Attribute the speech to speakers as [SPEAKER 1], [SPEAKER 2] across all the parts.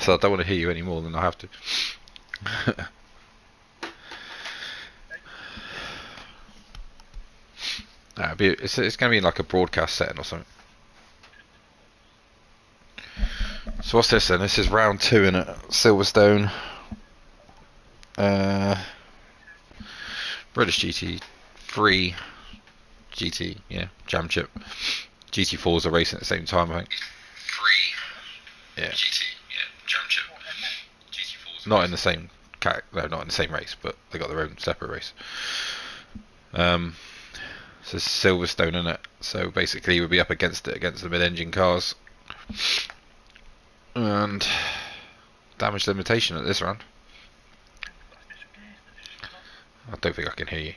[SPEAKER 1] So I don't want to hear you any more than I have to. It's going to be in like a broadcast setting or something. So what's this then? This is round 2 in it. Silverstone. British GT3. GT, yeah, Championship. GT4s are racing at the same time, I think. 3. Yeah. GT, yeah, Championship. GT4s. Not in the same no, not in the same race, but they got their own separate race. So Silverstone in it. So basically we'll be up against the mid-engine cars. And damage limitation at this round. I don't think I can hear you.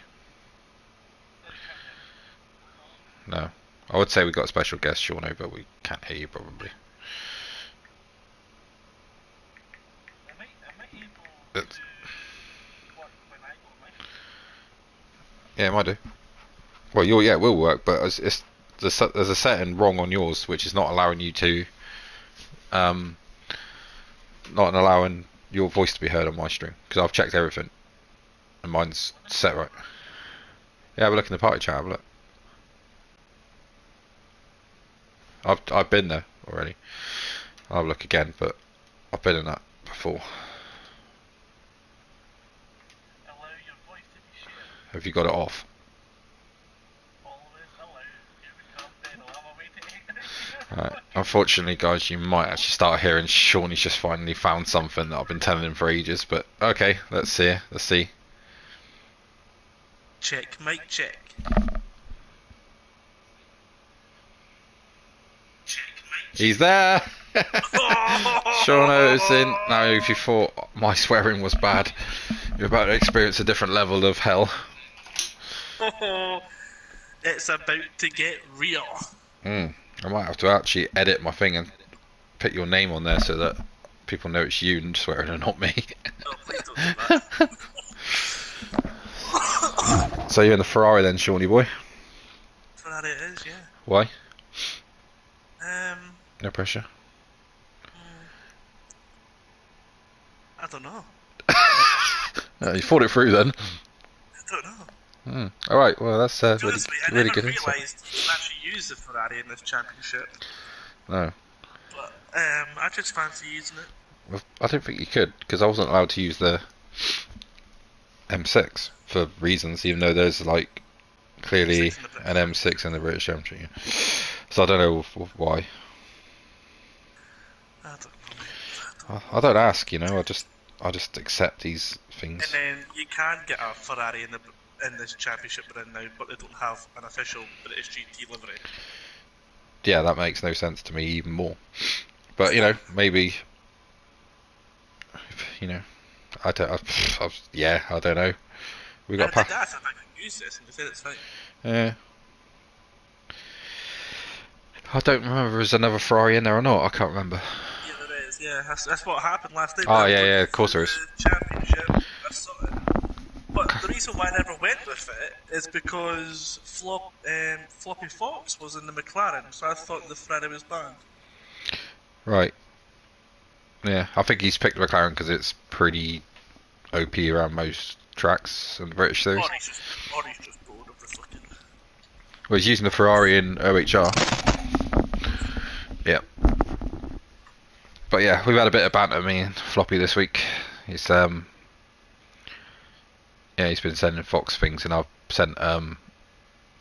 [SPEAKER 1] No. I would say we got a special guest, Shauno, but we can't hear you probably. Yeah, it might do. Well, it will work, but there's a setting wrong on yours, which is not allowing you to, not allowing your voice to be heard on my stream, because I've checked everything, and mine's set right. Yeah, have a look in the party chat. Have a look. I've been there already. I'll have a look again, but I've been in that before. Have you got it off? Right. Unfortunately, guys, you might actually start hearing Shawnee's just finally found something that I've been telling him for ages. But okay, let's see. Let's see.
[SPEAKER 2] Check, mic check.
[SPEAKER 1] He's there. Shauno is in. Now, if you thought my swearing was bad, you're about to experience a different level of hell.
[SPEAKER 2] It's about to get real.
[SPEAKER 1] I might have to actually edit my thing and put your name on there so that people know it's you and swearing and not me.
[SPEAKER 2] Oh, please don't do that.
[SPEAKER 1] So you're in the Ferrari then, Shawnee boy?
[SPEAKER 2] Ferrari it is, yeah.
[SPEAKER 1] Why? No pressure.
[SPEAKER 2] I don't know.
[SPEAKER 1] You thought it through then.
[SPEAKER 2] I don't know.
[SPEAKER 1] Alright, well that's really good
[SPEAKER 2] insight. I realised you can actually use the Ferrari in this championship.
[SPEAKER 1] No.
[SPEAKER 2] But I just fancy using it.
[SPEAKER 1] Well, I don't think you could, because I wasn't allowed to use the M6 for reasons, even though there's like clearly an M6 in the British Championship. So I don't know why.
[SPEAKER 2] I don't know.
[SPEAKER 1] I don't ask, you know. I just accept these things.
[SPEAKER 2] And then you can get a Ferrari in this championship we're in now, but they don't have an official British GT livery.
[SPEAKER 1] Yeah, that makes no sense to me even more. But you know, maybe, you know, I don't know. We got.
[SPEAKER 2] I can use this, and they said it's fine.
[SPEAKER 1] Yeah. I don't remember if there's another Ferrari in there or not. I can't remember.
[SPEAKER 2] Yeah, there is. Yeah, that's what happened last night.
[SPEAKER 1] Oh yeah, of course there is.
[SPEAKER 2] The championship, I saw it. But the reason why I never went with it is because Floppy Fox was in the McLaren, so I thought the Ferrari was banned.
[SPEAKER 1] Right. Yeah, I think he's picked the McLaren because it's pretty OP around most tracks in the British series.
[SPEAKER 2] Or he's just bored of the fucking...
[SPEAKER 1] Well, he's using the Ferrari in OHR. Yeah. But yeah, we've had a bit of banter, me and Floppy, this week. He's he's been sending Fox things, and I've sent Elmer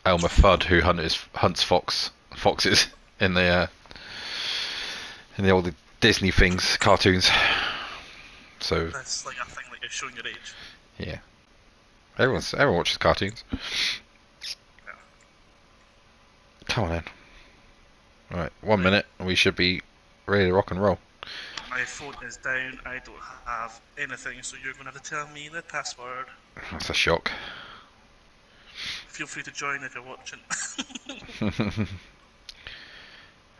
[SPEAKER 1] Fudd, who hunts foxes in the old Disney things, cartoons. So
[SPEAKER 2] that's like a thing like you're showing your age.
[SPEAKER 1] Yeah, everyone watches cartoons.
[SPEAKER 2] Yeah.
[SPEAKER 1] Come on in. Right, 1 minute, and we should be ready to rock and roll.
[SPEAKER 2] My phone is down. I don't have anything, so you're going to have to tell me the password.
[SPEAKER 1] That's a shock.
[SPEAKER 2] Feel free to join if you're watching.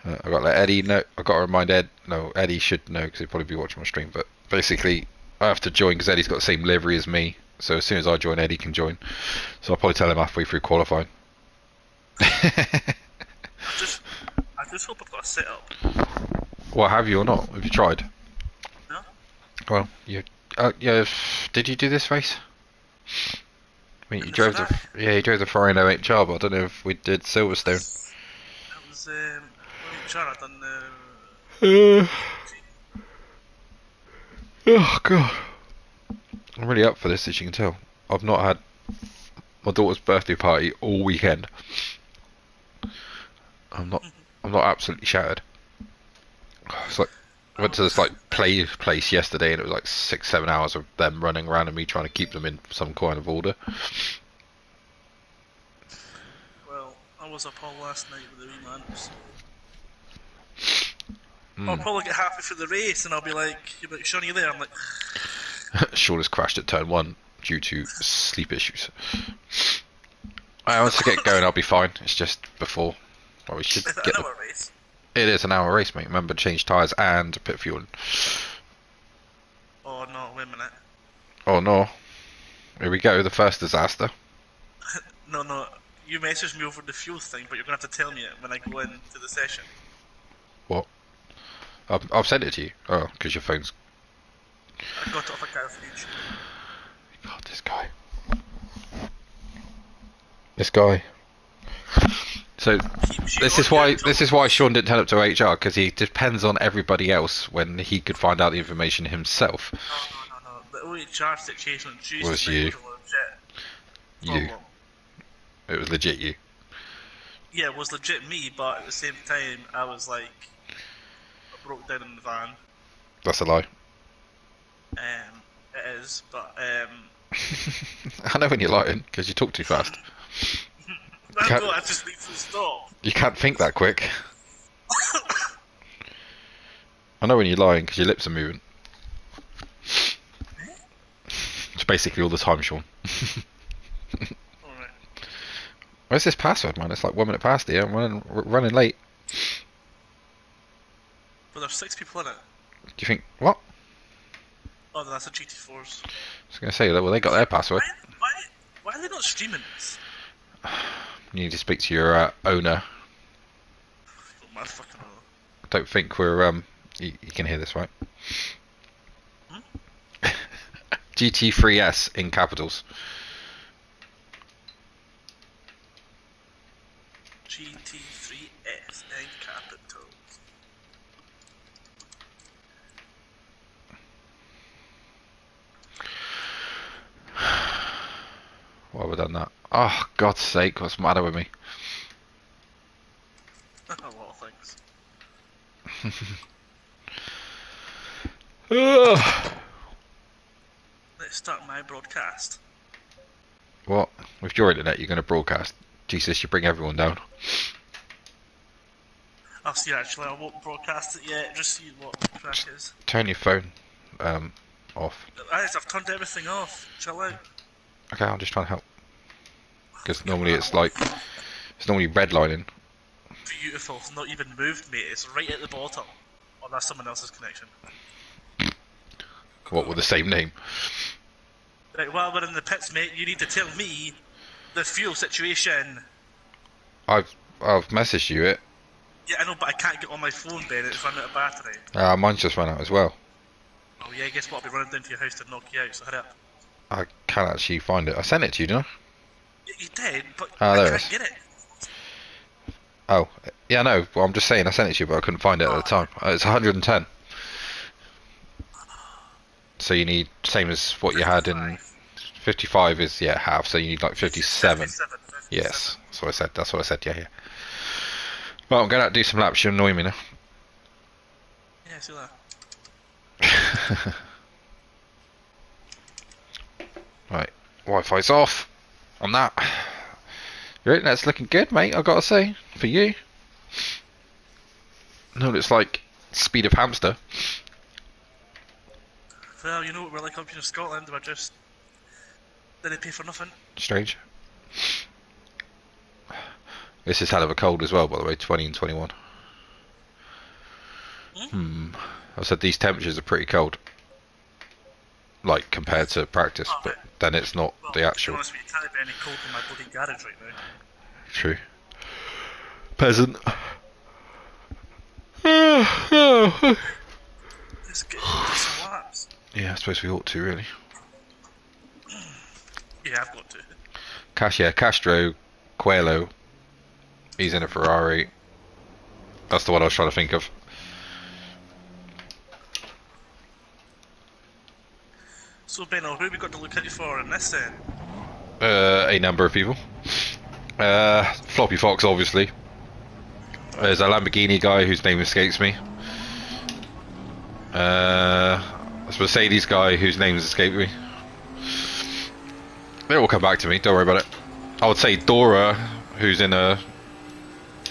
[SPEAKER 1] I've got to let Eddie know. I've got to remind Ed. No, Eddie should know because he'll probably be watching my stream. But basically, I have to join because Eddie's got the same livery as me. So as soon as I join, Eddie can join. So I'll probably tell him halfway through qualifying.
[SPEAKER 2] I just hope I've got a setup.
[SPEAKER 1] Well, have you or not? Have you tried? Well, you, yeah. Did you do this race? I mean,
[SPEAKER 2] In the Ferrari.
[SPEAKER 1] you drove the Ferrari no HR, but I don't know if we did Silverstone.
[SPEAKER 2] That was OHR. I done
[SPEAKER 1] Uh,
[SPEAKER 2] ACC.
[SPEAKER 1] oh god, I'm really up for this, as you can tell. I've not had my daughter's birthday party all weekend. I'm not absolutely shattered. It's like I went to this like place yesterday, and it was like 6-7 hours of them running around and me trying to keep them in some kind of order.
[SPEAKER 2] Well, I was up all last night with the wee man, so I'll probably get halfway through the race and I'll be like, "You're like, Sean, are you there?" I'm like,
[SPEAKER 1] Sean has crashed at turn 1 due to sleep issues. Once I get going, I'll be fine. It's just before. Well, we should
[SPEAKER 2] "Is that
[SPEAKER 1] get
[SPEAKER 2] an hour race?"
[SPEAKER 1] It is an hour race, mate. Remember, change tyres and pit fuel.
[SPEAKER 2] Oh no, wait a minute.
[SPEAKER 1] Oh no. Here we go, the first disaster.
[SPEAKER 2] No. You messaged me over the fuel thing, but you're gonna have to tell me it when I go into the session.
[SPEAKER 1] What? I've sent it to you. Oh, because your phone's...
[SPEAKER 2] I got it off a car fridge.
[SPEAKER 1] God, this guy. This guy. So, this is why Sean didn't turn up to HR, because he depends on everybody else when he could find out the information himself.
[SPEAKER 2] No. The OHR situation on Tuesday
[SPEAKER 1] Was
[SPEAKER 2] night
[SPEAKER 1] you.
[SPEAKER 2] was a legit
[SPEAKER 1] You.
[SPEAKER 2] problem.
[SPEAKER 1] It was legit you.
[SPEAKER 2] Yeah, it was legit me, but at the same time, I was like, I broke down in the van.
[SPEAKER 1] That's a lie.
[SPEAKER 2] It is, but
[SPEAKER 1] I know when you're lying, because you talk too fast.
[SPEAKER 2] I just need to stop.
[SPEAKER 1] You can't think that quick. I know when you're lying, because your lips are moving. It's basically all the time, Sean.
[SPEAKER 2] Alright.
[SPEAKER 1] Where's this password, man? It's like 1 minute past here. I'm running late.
[SPEAKER 2] But there's 6 people in it.
[SPEAKER 1] Do you think... What?
[SPEAKER 2] Oh, that's a GT4s.
[SPEAKER 1] I was going to say, well, they got their password.
[SPEAKER 2] Why are they not streaming this?
[SPEAKER 1] You need to speak to your owner.
[SPEAKER 2] Oh, my fucking hell.
[SPEAKER 1] I don't think we're... You can hear this, right? GT3S in capitals.
[SPEAKER 2] GT3S in capitals.
[SPEAKER 1] Why have I done that? Oh, God's sake, what's the matter with me?
[SPEAKER 2] A lot of things. Let's start my broadcast.
[SPEAKER 1] What? With your internet, you're going to broadcast. Jesus, you bring everyone down.
[SPEAKER 2] I'll see, actually, I won't broadcast it yet, just see what the crack is.
[SPEAKER 1] Turn your phone off.
[SPEAKER 2] I've turned everything off. Chill out.
[SPEAKER 1] Okay, I'm just trying to help. Because normally it's like... It's normally redlining.
[SPEAKER 2] Beautiful. It's not even moved, mate. It's right at the bottom. Oh, that's someone else's connection.
[SPEAKER 1] What, with the same name?
[SPEAKER 2] Right, while we're in the pits, mate, you need to tell me the fuel situation.
[SPEAKER 1] I've messaged you it.
[SPEAKER 2] Yeah, I know, but I can't get on my phone, Ben. It's run out of battery.
[SPEAKER 1] Mine's just run out as well.
[SPEAKER 2] Oh, yeah, guess what? I'll be running down to your house to knock you out, so hurry up.
[SPEAKER 1] I can't actually find it. I sent it to you, didn't I?
[SPEAKER 2] Yeah, you did, but
[SPEAKER 1] Oh,
[SPEAKER 2] I
[SPEAKER 1] there it
[SPEAKER 2] can't
[SPEAKER 1] is.
[SPEAKER 2] get it.
[SPEAKER 1] Oh, yeah, no. Well, I'm just saying I sent it to you, but I couldn't find it at the time. It's 110. So you need, same as what you had in... 55 is, yeah, half, so you need like 57.
[SPEAKER 2] 57.
[SPEAKER 1] Yes, that's what I said, yeah. Well, I'm going to do some laps, you annoy me now.
[SPEAKER 2] Yeah, I see that.
[SPEAKER 1] Right, Wi-Fi's off on that. Your internet's looking good, mate, I've got to say, for you. No, it's like speed of hamster.
[SPEAKER 2] Well, you know what we're like up here in Scotland, we're just... Then they pay for nothing.
[SPEAKER 1] Strange. This is hell of a cold as well, by the way, 20 and 21. I said these temperatures are pretty cold. Like, compared to practice, but then it's not the actual...
[SPEAKER 2] To be honest with you, can't be any cold in my bloody garage right now.
[SPEAKER 1] True. Peasant.
[SPEAKER 2] Let's get some laps.
[SPEAKER 1] Yeah, I suppose we ought to, really.
[SPEAKER 2] Yeah, I've got to.
[SPEAKER 1] Castro, Coelho. He's in a Ferrari. That's the one I was trying to think of.
[SPEAKER 2] So, Benno, who have we got to look out for in this then?
[SPEAKER 1] A number of people. Floppy Fox, obviously. There's a Lamborghini guy whose name escapes me. There's a Mercedes guy whose name escaped me. It will come back to me, don't worry about it. I would say Dora, who's in a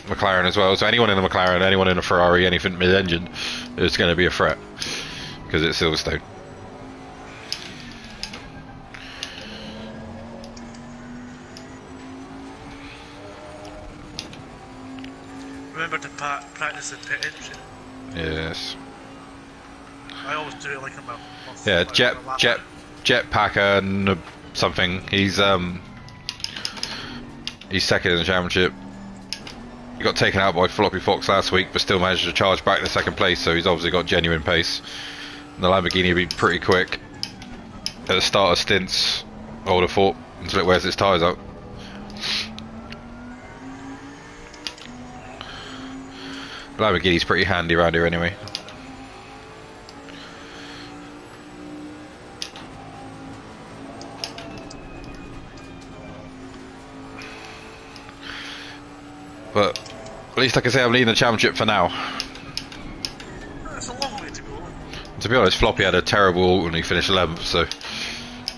[SPEAKER 1] McLaren as well. So anyone in a McLaren, anyone in a Ferrari, anything mid-engine, is going to be a threat. Because it's Silverstone.
[SPEAKER 2] Remember to practice the pit entry.
[SPEAKER 1] Yes.
[SPEAKER 2] I always do it like I'm a...
[SPEAKER 1] Yeah, Jetpacker and something. He's second in the championship. He got taken out by Floppy Fox last week, but still managed to charge back to second place. So he's obviously got genuine pace. And the Lamborghini will be pretty quick at the start of stints, I would have thought, until it wears its tyres out. Lamborghini's pretty handy around here anyway. But at least I can say I'm leading the championship for now.
[SPEAKER 2] It's a long way to go.
[SPEAKER 1] To be honest, Floppy had a terrible autumn and he finished 11th, so...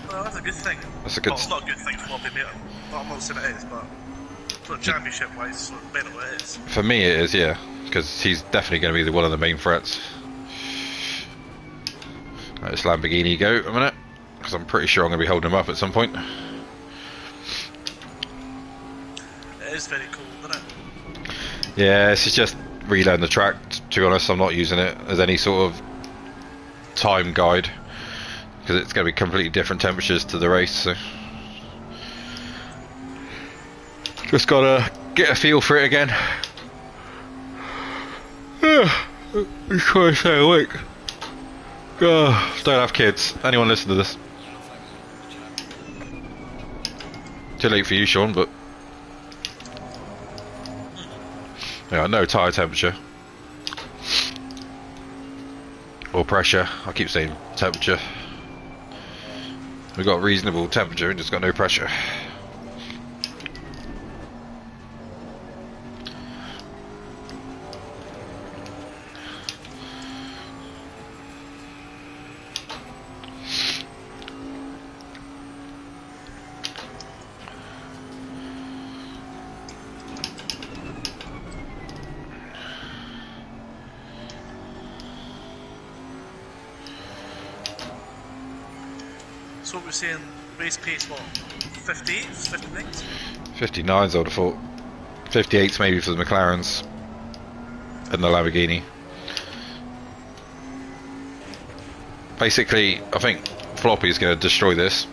[SPEAKER 2] Well, that's a good thing.
[SPEAKER 1] That's a good...
[SPEAKER 2] Well, it's not a good thing for Floppy, mate. I'm not saying it is, but... For championship-wise, for Benno it is.
[SPEAKER 1] For me it is, yeah. Because he's definitely going to be one of the main threats. Let's Lamborghini go a minute. Because I'm pretty sure I'm going to be holding him up at some point.
[SPEAKER 2] It is very cool, isn't it?
[SPEAKER 1] Yeah, this is just relearn the track. To be honest, I'm not using it as any sort of time guide. Because it's going to be completely different temperatures to the race, so... Just gotta get a feel for it again. I'm trying to stay awake. Don't have kids. Anyone listen to this? Too late for you, Sean, but... Yeah, no tyre temperature. Or pressure. I keep saying temperature. We've got reasonable temperature and just got no pressure.
[SPEAKER 2] So what we're saying, race pace, what, 58s, 59s?
[SPEAKER 1] 59s I would have thought. 58s maybe for the McLarens and the Lamborghini. Basically, I think Floppy is going to destroy this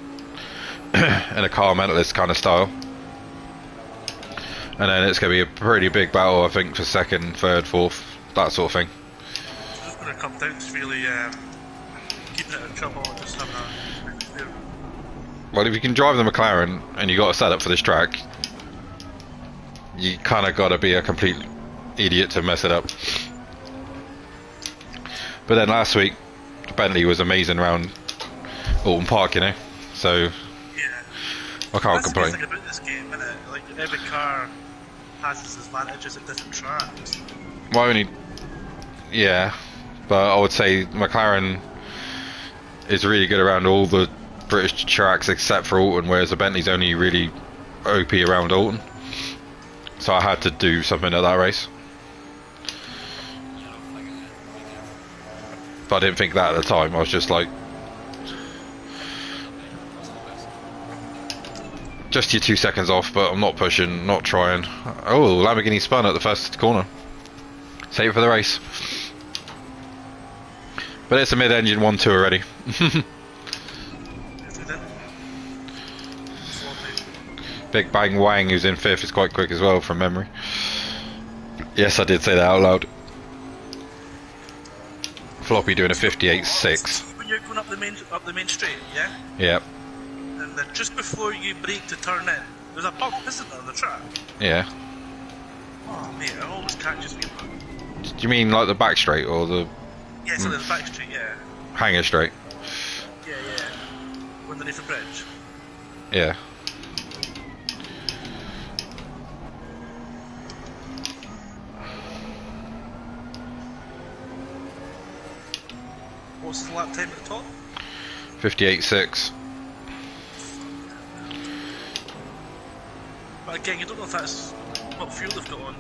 [SPEAKER 1] in a car mentalist kind of style. And then it's going to be a pretty big battle, I think, for second, third, fourth, that sort of thing.
[SPEAKER 2] It's just going to come down to really keeping it in trouble and just having a...
[SPEAKER 1] Well, if you can drive the McLaren and you got a setup for this track, you kind of got to be a complete idiot to mess it up. But then last week, Bentley was amazing around Alton Park, you know, so
[SPEAKER 2] Yeah.
[SPEAKER 1] I can't
[SPEAKER 2] That's
[SPEAKER 1] complain.
[SPEAKER 2] the thing about this game, isn't it? Like, every car has its advantages at different tracks.
[SPEAKER 1] Well, only, yeah, but I would say McLaren is really good around all the British tracks except for Alton, whereas the Bentley's only really OP around Alton. So I had to do something at that race. But I didn't think that at the time. I was just like, just your 2 seconds off, but I'm not pushing, not trying. Oh, Lamborghini spun at the first corner. Save it for the race. But it's a mid-engine 1-2 already. Big Bang Wang, who's in 5th, is quite quick as well from memory. Yes, I did say that out loud. Floppy doing a 58.6.
[SPEAKER 2] when you're going up the main straight, yeah?
[SPEAKER 1] Yep.
[SPEAKER 2] And then just before you brake to turn in, there's a bump, isn't there, on the track?
[SPEAKER 1] Yeah.
[SPEAKER 2] Oh, mate, it always catches me.
[SPEAKER 1] Do you mean like the back straight or the
[SPEAKER 2] Yeah, so there's back straight, yeah.
[SPEAKER 1] hanger straight?
[SPEAKER 2] Yeah. Underneath the bridge.
[SPEAKER 1] Yeah.
[SPEAKER 2] What's the lap time at the top?
[SPEAKER 1] 58.6.
[SPEAKER 2] But again, you don't know if that's what fuel they've got on.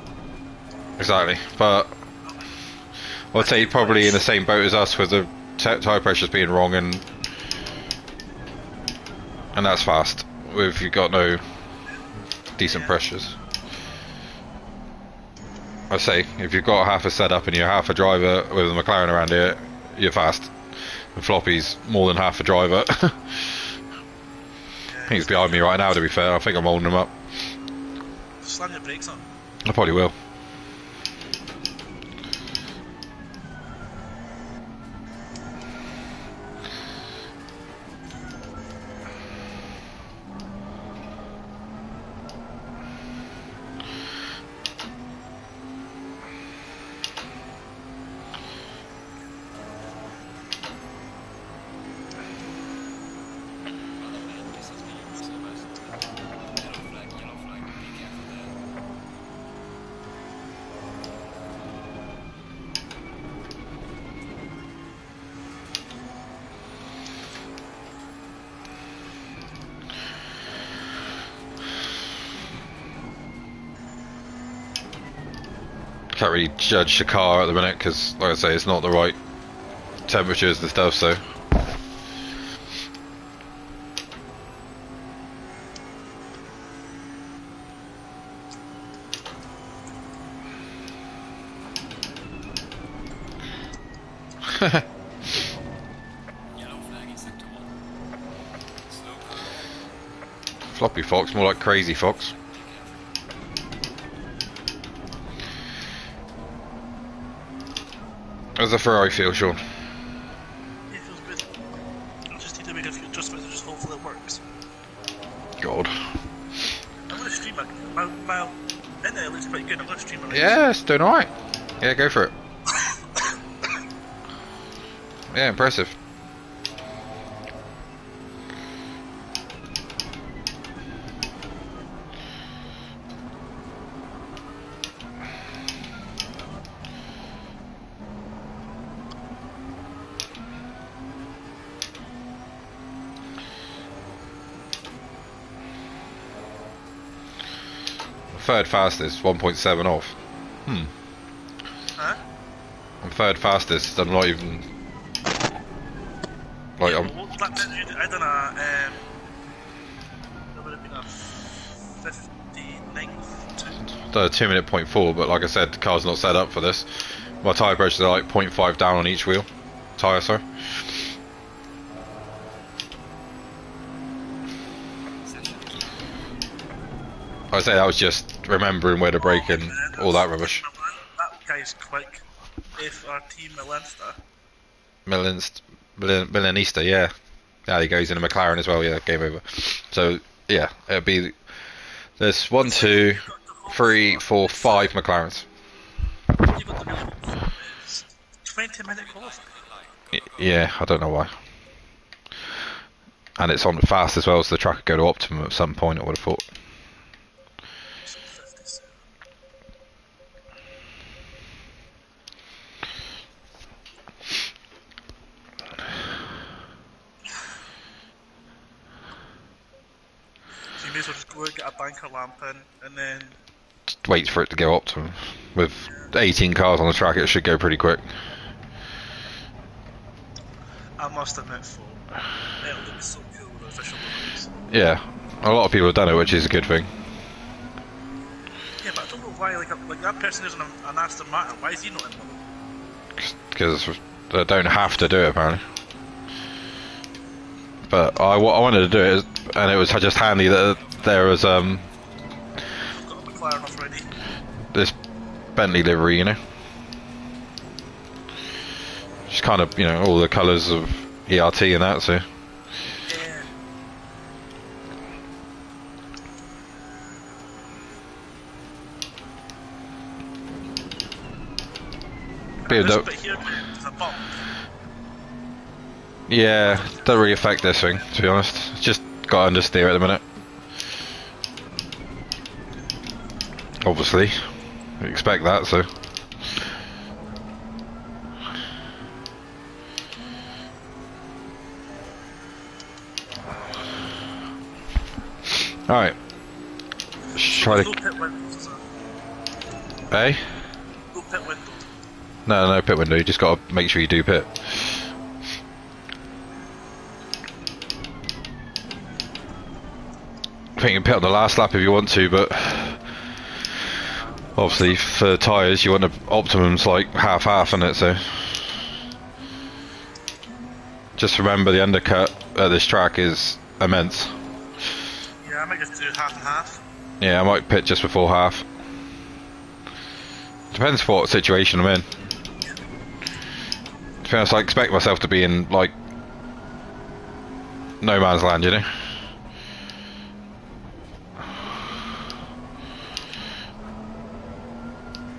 [SPEAKER 1] Exactly, but I'd say probably in the same boat as us with the tyre pressures being wrong, and that's fast if you've got no decent pressures. I say if you've got half a setup and you're half a driver with a McLaren around here, you're fast. And Floppy's more than half a driver. I think he's behind me right now, to be fair. I think I'm holding him up.
[SPEAKER 2] Slam your brakes on.
[SPEAKER 1] I probably will. Can't really judge the car at the minute because, like I say, it's not the right temperatures and stuff, so. Floppy Fox, more like Crazy Fox. How's the Ferrari feel, Sean?
[SPEAKER 2] Yeah, it feels good. I just need to make a few adjustments and just hopefully it works.
[SPEAKER 1] God.
[SPEAKER 2] I'm going to stream it. My internet looks quite good. I'm going to stream it.
[SPEAKER 1] Yeah, it's doing alright. Yeah, go for it. Yeah, impressive. Third fastest, 1.7 off.
[SPEAKER 2] Huh?
[SPEAKER 1] I'm third fastest. I'm not even. Like
[SPEAKER 2] yeah,
[SPEAKER 1] I'm.
[SPEAKER 2] Well, I done a. That would have been a 59th.
[SPEAKER 1] Done a 2-minute 0.4, but like I said, the car's not set up for this. My tyre pressures are like 0.5 down on each wheel. Tyre, sorry. I say that was just remembering where to brake and all that rubbish.
[SPEAKER 2] That guy's quick. FRT
[SPEAKER 1] Milanista, yeah. There he goes in a McLaren as well, yeah, game over. So, yeah, it'll be. There's 1, 2, 3, 4, 5 McLarens.
[SPEAKER 2] You got the really cool. It's 20-minute qualifying.
[SPEAKER 1] Yeah, I don't know why. And it's on fast as well, so the track could go to optimum at some point, I would have thought.
[SPEAKER 2] You may as well just go out, get a banker lamp in, and then.
[SPEAKER 1] Just wait for it to go optimum. With 18 cars on the track, it should go pretty quick.
[SPEAKER 2] I must admit, it looks so cool with the official logos.
[SPEAKER 1] Yeah, a lot of people have done it, which is a good thing.
[SPEAKER 2] Yeah, but I don't know why, like that person who's an Aston Martin, why is he not in them?
[SPEAKER 1] Because they don't have to do it, apparently. But I wanted to do it, and it was just handy that there was
[SPEAKER 2] Got a McLaren already.
[SPEAKER 1] this Bentley livery, you know. Just kind of, you know, all the colours of ERT and that, so.
[SPEAKER 2] Yeah.
[SPEAKER 1] Bit
[SPEAKER 2] This
[SPEAKER 1] of
[SPEAKER 2] bit here is a bump.
[SPEAKER 1] Yeah, doesn't really affect this thing, to be honest. It's just got understeer at the minute. Obviously, we expect that, so. Alright. Try to.
[SPEAKER 2] No pit windows, is it?
[SPEAKER 1] Eh?
[SPEAKER 2] No pit window.
[SPEAKER 1] No pit window, you just gotta make sure you do pit. I think you can pit on the last lap if you want to, but obviously for tyres you want the optimums like half-half in it, so just remember the undercut at this track is immense.
[SPEAKER 2] Yeah, I might just do half and half.
[SPEAKER 1] Yeah, I might pit just before half. Depends what situation I'm in. To be honest, I expect myself to be in like no man's land, you know.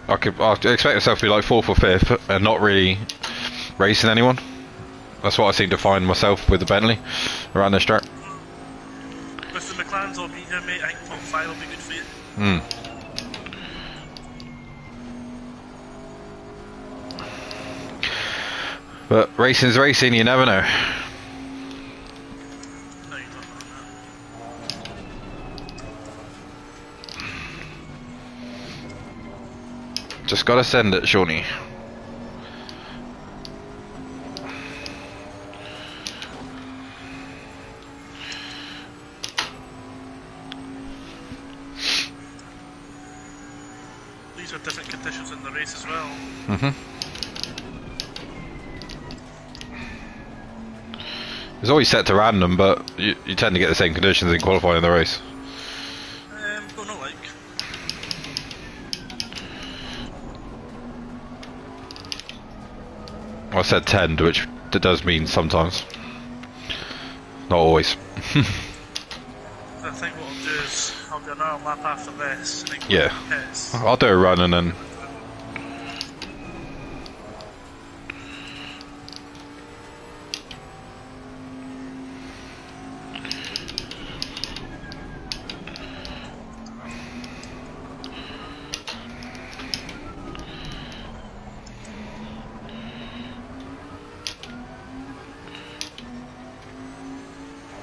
[SPEAKER 1] I expect myself to be like 4th or 5th and not really racing anyone. That's what I seem to find myself with the Bentley around this track.
[SPEAKER 2] With the McLarens all being here, mate, I think top 5 will be good for you.
[SPEAKER 1] But racing's racing, you never know.
[SPEAKER 2] No, you don't know that.
[SPEAKER 1] Just gotta send it, Shawnee.
[SPEAKER 2] These are different conditions in the race as well.
[SPEAKER 1] It's always set to random, but you tend to get the same conditions in qualifying in the race.
[SPEAKER 2] Don't know, like.
[SPEAKER 1] I said tend, which does mean sometimes. Not always.
[SPEAKER 2] I think what I'll do is I'll do another lap after this and then go
[SPEAKER 1] Yeah.
[SPEAKER 2] to the pits.
[SPEAKER 1] I'll do a run and then.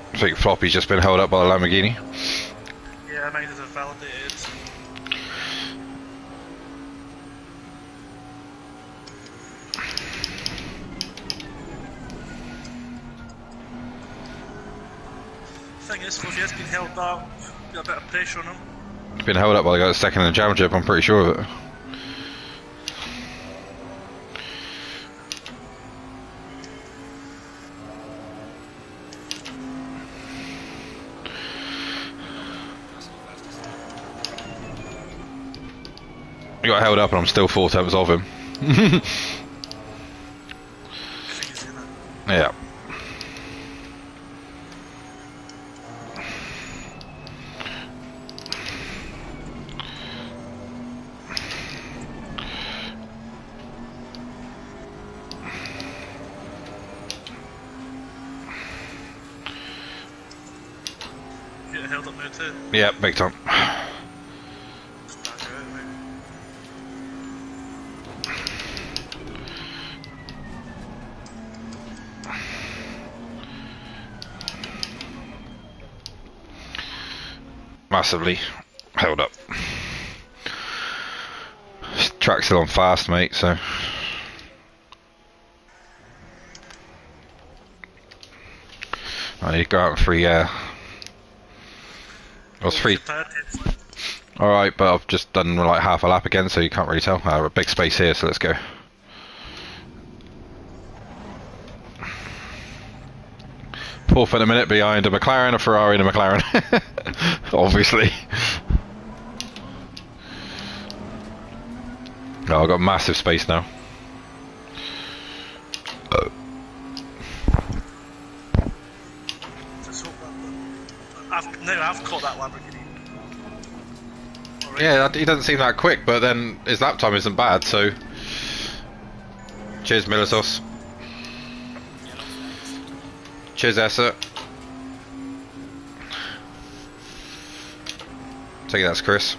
[SPEAKER 1] I think Floppy's just been held up by the Lamborghini.
[SPEAKER 2] Yeah, mine is validated. Thing is, if he has been held up, got a bit of pressure on him.
[SPEAKER 1] He's been held up by the guy that's second in the championship, I'm pretty sure of it. He got held up and I'm still 4/10 of him. Yeah.
[SPEAKER 2] You get held up now too.
[SPEAKER 1] Yeah, big time.
[SPEAKER 2] Just back out, mate.
[SPEAKER 1] Massively held up. Track's still on fast, mate, so. I need to go out in free air. I was free. Alright, but I've just done like half a lap again, so you can't really tell. A big space here, so let's go. Fourth in a minute behind a McLaren, a Ferrari and a McLaren. Obviously. Oh, I've got massive space now.
[SPEAKER 2] I've caught that Lamborghini. Already.
[SPEAKER 1] Yeah, he doesn't seem that quick, but then his lap time isn't bad, so... Cheers, Militos. Cheers, Essa. Take that's Chris.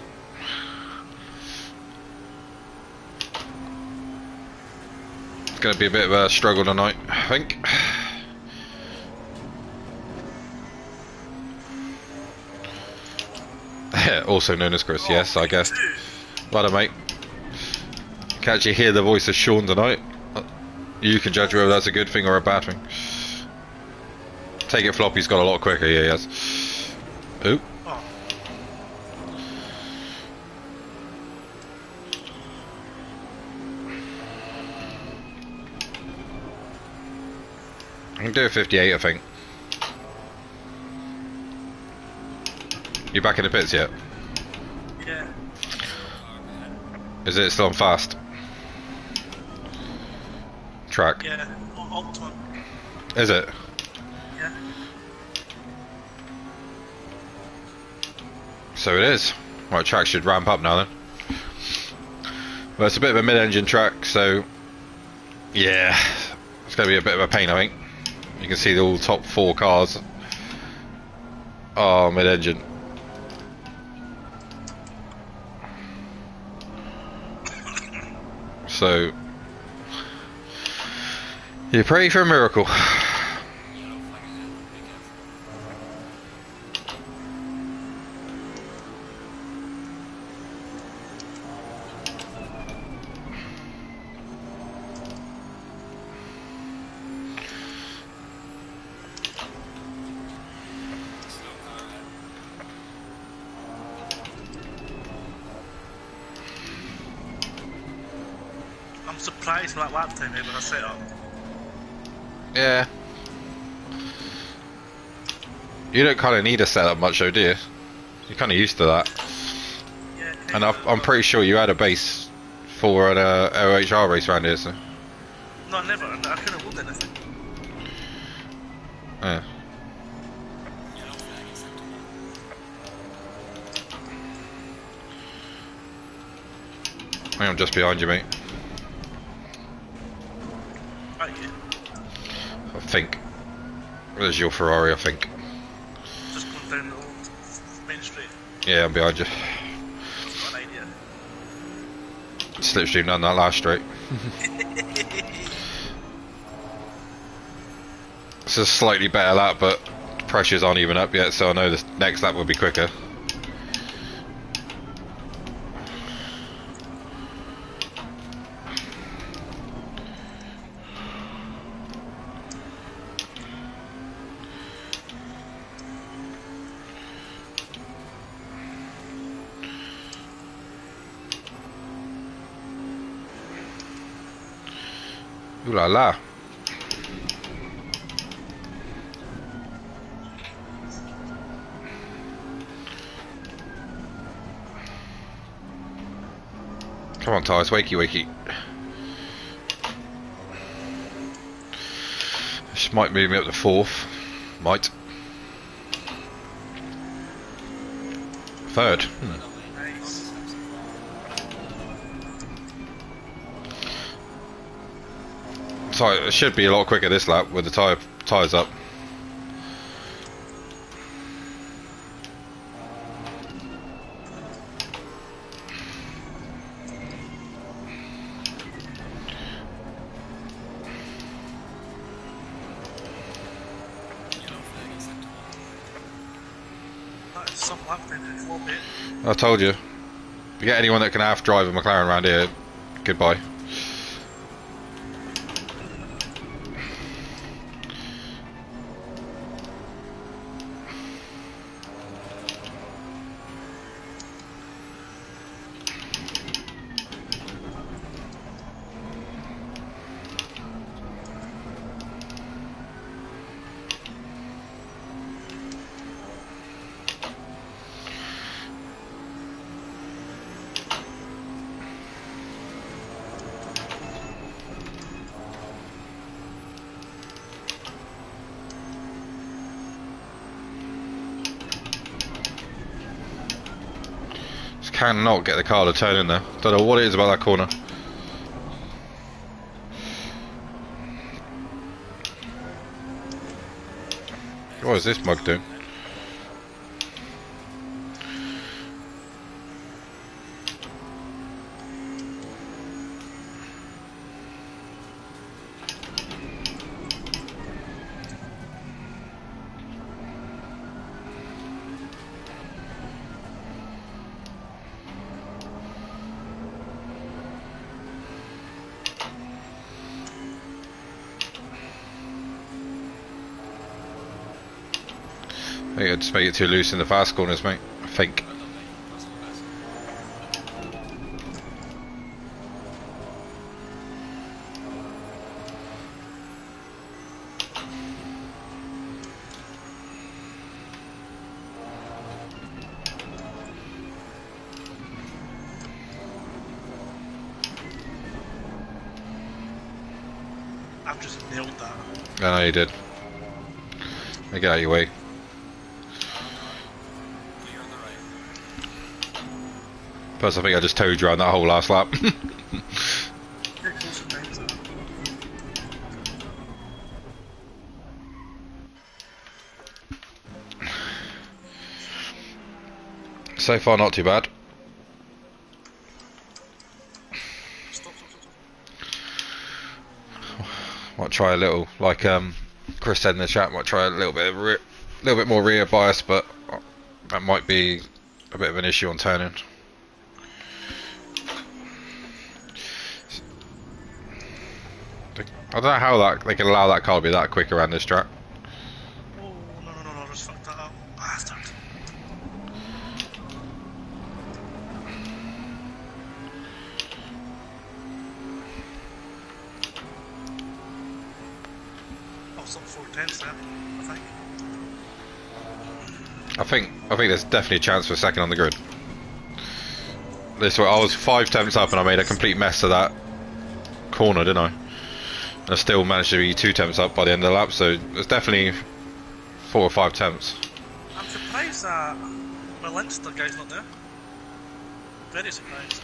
[SPEAKER 1] It's going to be a bit of a struggle tonight, I think. Also known as Chris, yes, I guess. Well, mate. You can actually hear the voice of Sean tonight. You can judge whether that's a good thing or a bad thing. Take it, Floppy's got a lot quicker, yeah, he has. Ooh.
[SPEAKER 2] Oh.
[SPEAKER 1] I can do a 58, I think. You back in the pits yet?
[SPEAKER 2] Yeah.
[SPEAKER 1] Is it still on fast? Track?
[SPEAKER 2] Yeah. Alt
[SPEAKER 1] Is it?
[SPEAKER 2] Yeah.
[SPEAKER 1] So it is. Right, track should ramp up now then. Well, it's a bit of a mid-engine track, so... Yeah. It's going to be a bit of a pain, I think. You can see the all top 4 cars. Oh, mid-engine. So, you pray for a miracle.
[SPEAKER 2] I'm surprised with that lap time when I set up.
[SPEAKER 1] Yeah. You don't kind of need a setup much though, do you? You're kind of used to that.
[SPEAKER 2] Yeah.
[SPEAKER 1] And I'm pretty sure you had a base for an OHR race around here, so...
[SPEAKER 2] No, never. I couldn't have won anything.
[SPEAKER 1] Yeah. I think I'm just behind you, mate.
[SPEAKER 2] Right, yeah.
[SPEAKER 1] I think. There's your Ferrari, I think.
[SPEAKER 2] Just going down the old main street.
[SPEAKER 1] Yeah, I'm behind you.
[SPEAKER 2] I've got an idea.
[SPEAKER 1] Slipstream down that last straight. It's a slightly better lap, but the pressure's aren't even up yet, so I know the next lap will be quicker. Ooh la la. Come on, tyres, wakey wakey. This might move me up to 4th. Might. 3rd.
[SPEAKER 2] Nice.
[SPEAKER 1] So it should be a lot quicker this lap with the tyres up.
[SPEAKER 2] That is some lap time in floor, mate.
[SPEAKER 1] I told you. If you get anyone that can half drive a McLaren around here, goodbye. cannot get the car to turn in there. Don't know what it is about that corner. What is this mug doing? I think I'd just make it too loose in the fast corners, mate. I think.
[SPEAKER 2] I've just nailed that.
[SPEAKER 1] I know you did. Get out of your way. Plus, I think I just towed you around that whole last lap. So far, not too bad.
[SPEAKER 2] Stop.
[SPEAKER 1] Might try a little, like Chris said in the chat, might try a little bit more rear bias, but that might be a bit of an issue on turning. I don't know how they can allow that car to be that quick around this track.
[SPEAKER 2] Oh, no, just fucked that up. Bastard. Oh, it's up 410s then, I think.
[SPEAKER 1] I think there's definitely a chance for a second on the grid. This way, I was 5 tenths up and I made a complete mess of that corner, didn't I? And I still managed to be 2 tenths up by the end of the lap, so there's definitely 4 or 5 tenths.
[SPEAKER 2] I'm surprised that my Leinster guy's not there. Very surprised.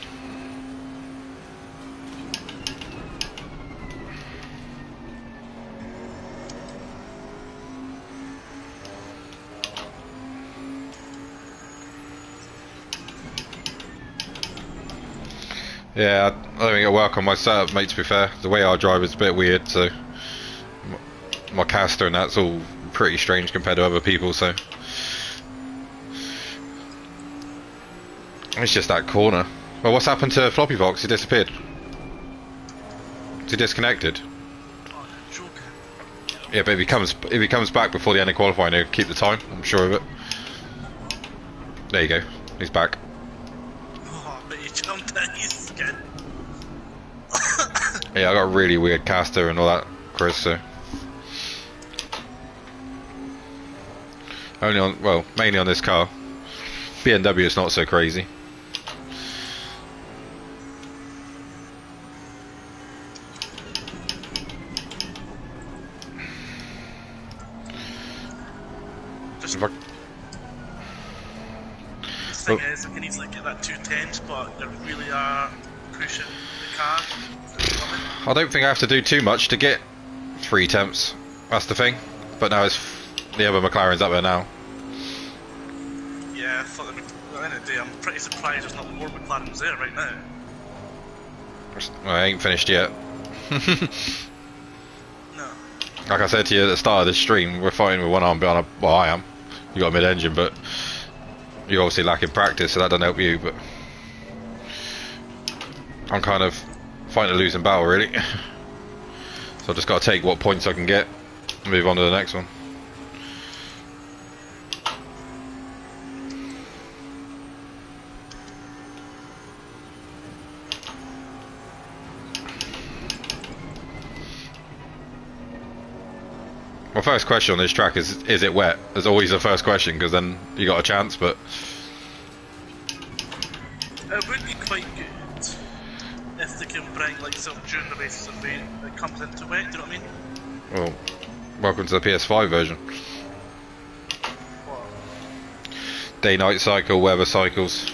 [SPEAKER 1] Yeah, I don't think it'll work on my setup, mate, to be fair. The way I drive is a bit weird, so my caster and that's all pretty strange compared to other people, so it's just that corner. Well, what's happened to Floppy Fox? He disappeared. Is he disconnected?
[SPEAKER 2] Oh, joking.
[SPEAKER 1] Yeah, but if he comes back before the end of qualifying, he'll keep the time, I'm sure of it. There you go, he's back.
[SPEAKER 2] Oh, but he jumped in his skin.
[SPEAKER 1] Yeah, I got a really weird caster and all that, Chris, so only on, well, mainly on this car. BMW it's not so crazy.
[SPEAKER 2] Just
[SPEAKER 1] If I-
[SPEAKER 2] the thing is, I can easily get that 210s, but they really are pushing the car.
[SPEAKER 1] I don't think I have to do too much to get 3 tenths. That's the thing. But now it's the other McLaren's up there now.
[SPEAKER 2] Yeah, I thought at the end of the day, I'm pretty surprised there's not more McLarens there right now.
[SPEAKER 1] Well, I ain't finished yet.
[SPEAKER 2] No.
[SPEAKER 1] Like I said to you at the start of this stream, we're fighting with one arm behind a, well, I am. You got a mid-engine, but you're obviously lacking practice, so that doesn't help you, but I'm kind of fighting a losing battle, really. So I've just got to take what points I can get and move on to the next one. My first question on this track is it wet? There's always the first question, because then you got a chance, but
[SPEAKER 2] It would be quite good if they can bring like some during the races of rain that comes into wet, do you know what I mean?
[SPEAKER 1] well, welcome to the PS5 version.
[SPEAKER 2] What?
[SPEAKER 1] Day-night cycle, weather cycles.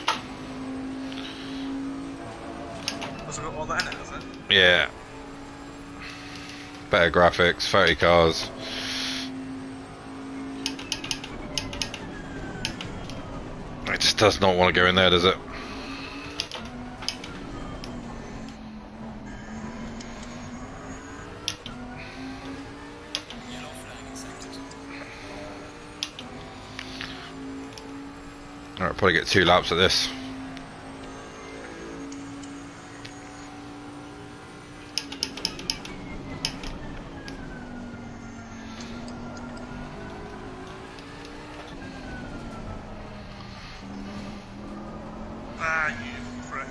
[SPEAKER 1] Yeah. Better graphics, 30 cars. It just does not want to go in there, does it? Alright, probably get 2 laps at this.
[SPEAKER 2] Ah, you prick.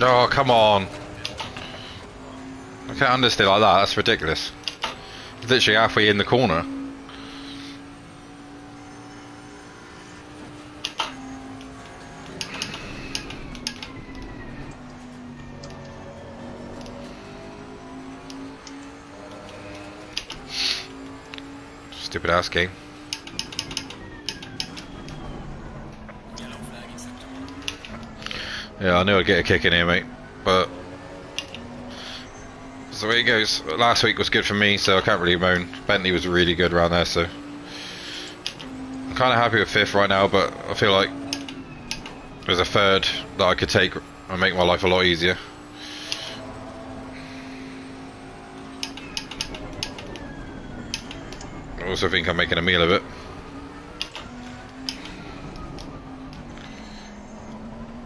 [SPEAKER 1] Oh, come on. I can't understand like that, that's ridiculous. It's literally halfway in the corner. Stupid ass game. Yeah, I knew I'd get a kick in here, mate, but that's the way it goes. Last week was good for me, so I can't really moan. Bentley was really good around there, so I'm kind of happy with 5th right now, but I feel like there's a 3rd that I could take and make my life a lot easier. I also think I'm making a meal of it.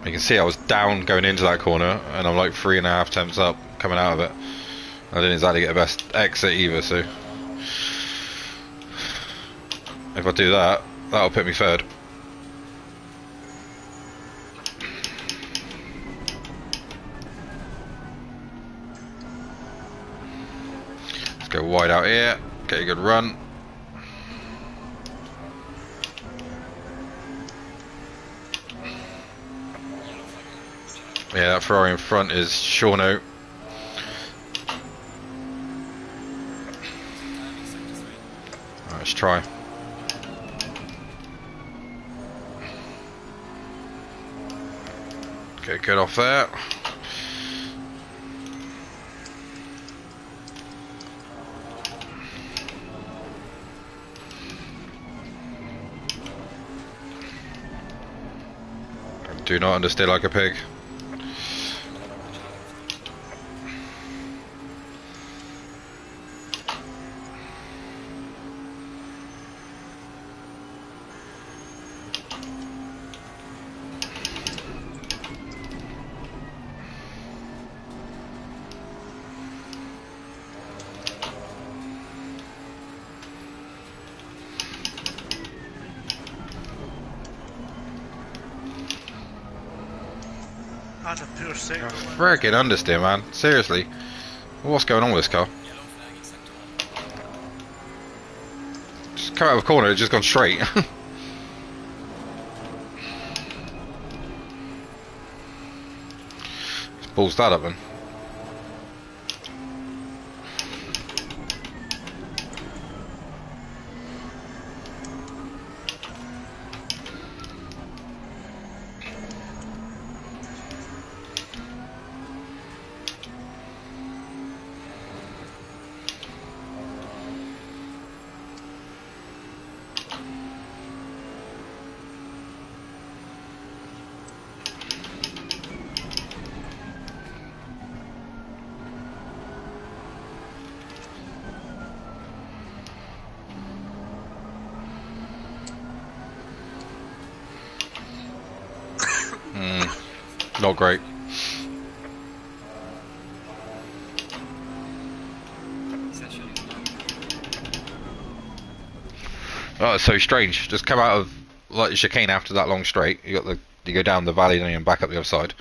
[SPEAKER 1] You can see I was down going into that corner, and I'm like 3.5 temps up coming out of it. I didn't exactly get the best exit either, so if I do that, that'll put me 3rd. Let's go wide out here, get a good run. Yeah, that Ferrari in front is Shauno. Right, let's try. Get good off there. Do not understeer like a pig.
[SPEAKER 2] That's a pure sector.
[SPEAKER 1] Freaking understeer, man. Seriously. What's going on with this car? Just come out of a corner, it's just gone straight. Balls that up then. Not great. Oh, it's so strange. Just come out of like the chicane after that long straight. You got the You go down the valley then and back up the other side.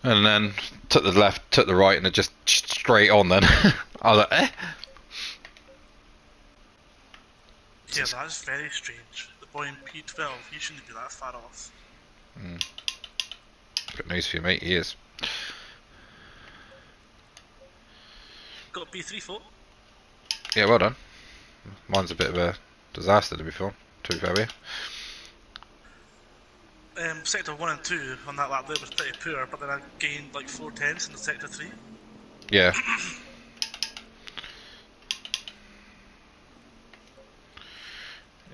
[SPEAKER 1] And then took the left, took the right, and it just straight on then. I was like, eh?
[SPEAKER 2] Yeah, that's very strange. The boy in P12, he shouldn't be that far off.
[SPEAKER 1] Got news for you, mate. He is.
[SPEAKER 2] Got a P3 folk.
[SPEAKER 1] Yeah, well done. Mine's a bit of a disaster to be fair. To be fair with you.
[SPEAKER 2] Sector 1 and 2 on that lap there was pretty poor, but then I gained like 4 tenths in the Sector 3.
[SPEAKER 1] Yeah.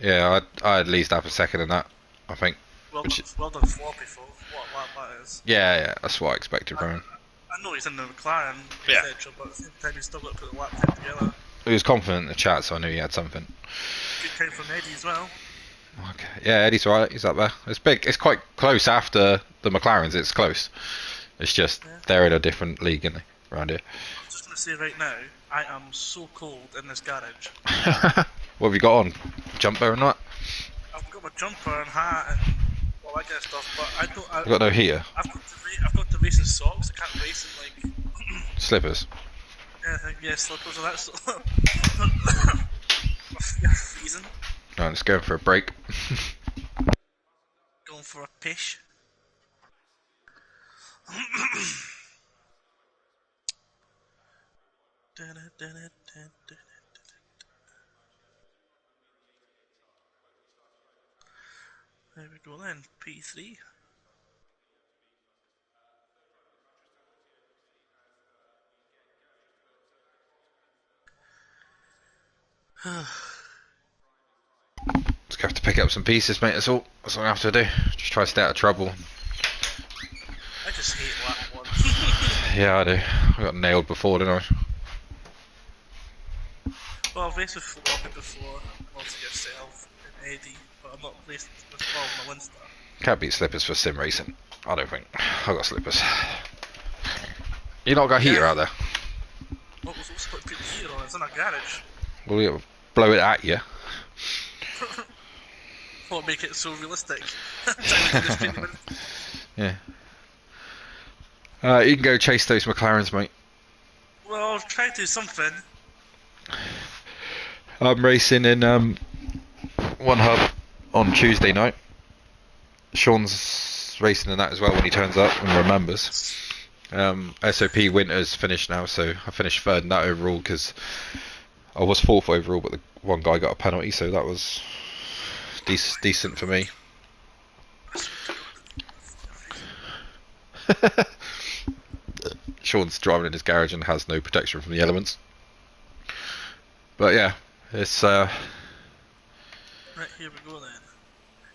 [SPEAKER 1] Yeah, I at least have a second in that, I think.
[SPEAKER 2] Well done Floppy folk. What that is.
[SPEAKER 1] Yeah, that's what I expected from him.
[SPEAKER 2] I know he's in the McLaren,
[SPEAKER 1] Yeah.
[SPEAKER 2] etc., but at the same time he's still got to put the lap time together.
[SPEAKER 1] He was confident in the chat, so I knew he had something.
[SPEAKER 2] Good time from Eddie as well.
[SPEAKER 1] Okay. Yeah, Eddie's right. He's up there. It's big. It's quite close after the McLarens. It's close. It's just they're in a different league, aren't they, around here?
[SPEAKER 2] I'm just going to say right now, I am so cold in this garage.
[SPEAKER 1] What have you got on? Jumper and what?
[SPEAKER 2] I've got my jumper and hat and all that kind of stuff, but I don't.
[SPEAKER 1] I've got no heater.
[SPEAKER 2] I've got the racing socks. I can't race in like
[SPEAKER 1] Slippers.
[SPEAKER 2] yeah, slippers or that sort. I'm freezing.
[SPEAKER 1] Right, let's go for a break.
[SPEAKER 2] Going for a pish. There we go then, P3.
[SPEAKER 1] Just have to pick up some pieces, mate. That's all. That's what I have to do. Just try to stay out of trouble.
[SPEAKER 2] I just hate lap 1.
[SPEAKER 1] Yeah, I do. I got nailed before, didn't I?
[SPEAKER 2] Well, I've raced with Floppy before, also yourself and Eddie, but I'm not raced with my Winstar.
[SPEAKER 1] Can't beat slippers for sim racing. I don't think. I got slippers. You not got a heater out there?
[SPEAKER 2] What was supposed to put the heater on? It's in a garage.
[SPEAKER 1] Well, yeah, blow it at you.
[SPEAKER 2] Won't make it so realistic.
[SPEAKER 1] Yeah. You can go chase those McLarens, mate.
[SPEAKER 2] Well, I'll try to do something.
[SPEAKER 1] I'm racing in one hub on Tuesday night. Sean's racing in that as well when he turns up and remembers. SOP Winter's finished now, so I finished third in that overall because I was fourth overall, but the one guy got a penalty, so that was decent for me. Sean's driving in his garage and has no protection from the elements. But yeah, it's
[SPEAKER 2] Right, here we go then.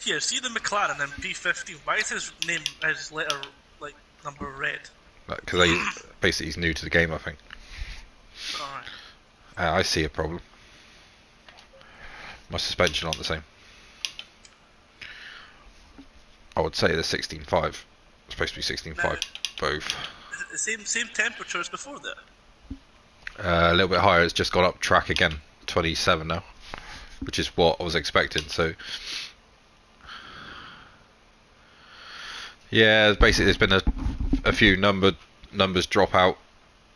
[SPEAKER 2] Here, see the McLaren in P15. Why is his letter, like, number red?
[SPEAKER 1] because basically he's new to the game, I think.
[SPEAKER 2] Alright.
[SPEAKER 1] I see a problem. My suspension aren't the same. I would say the 16.5. It's supposed to be 16.5 both.
[SPEAKER 2] Is it the same temperature as before there?
[SPEAKER 1] A little bit higher. It's just gone up track again. 27 now, which is what I was expecting. So yeah, basically there's been a few numbers drop out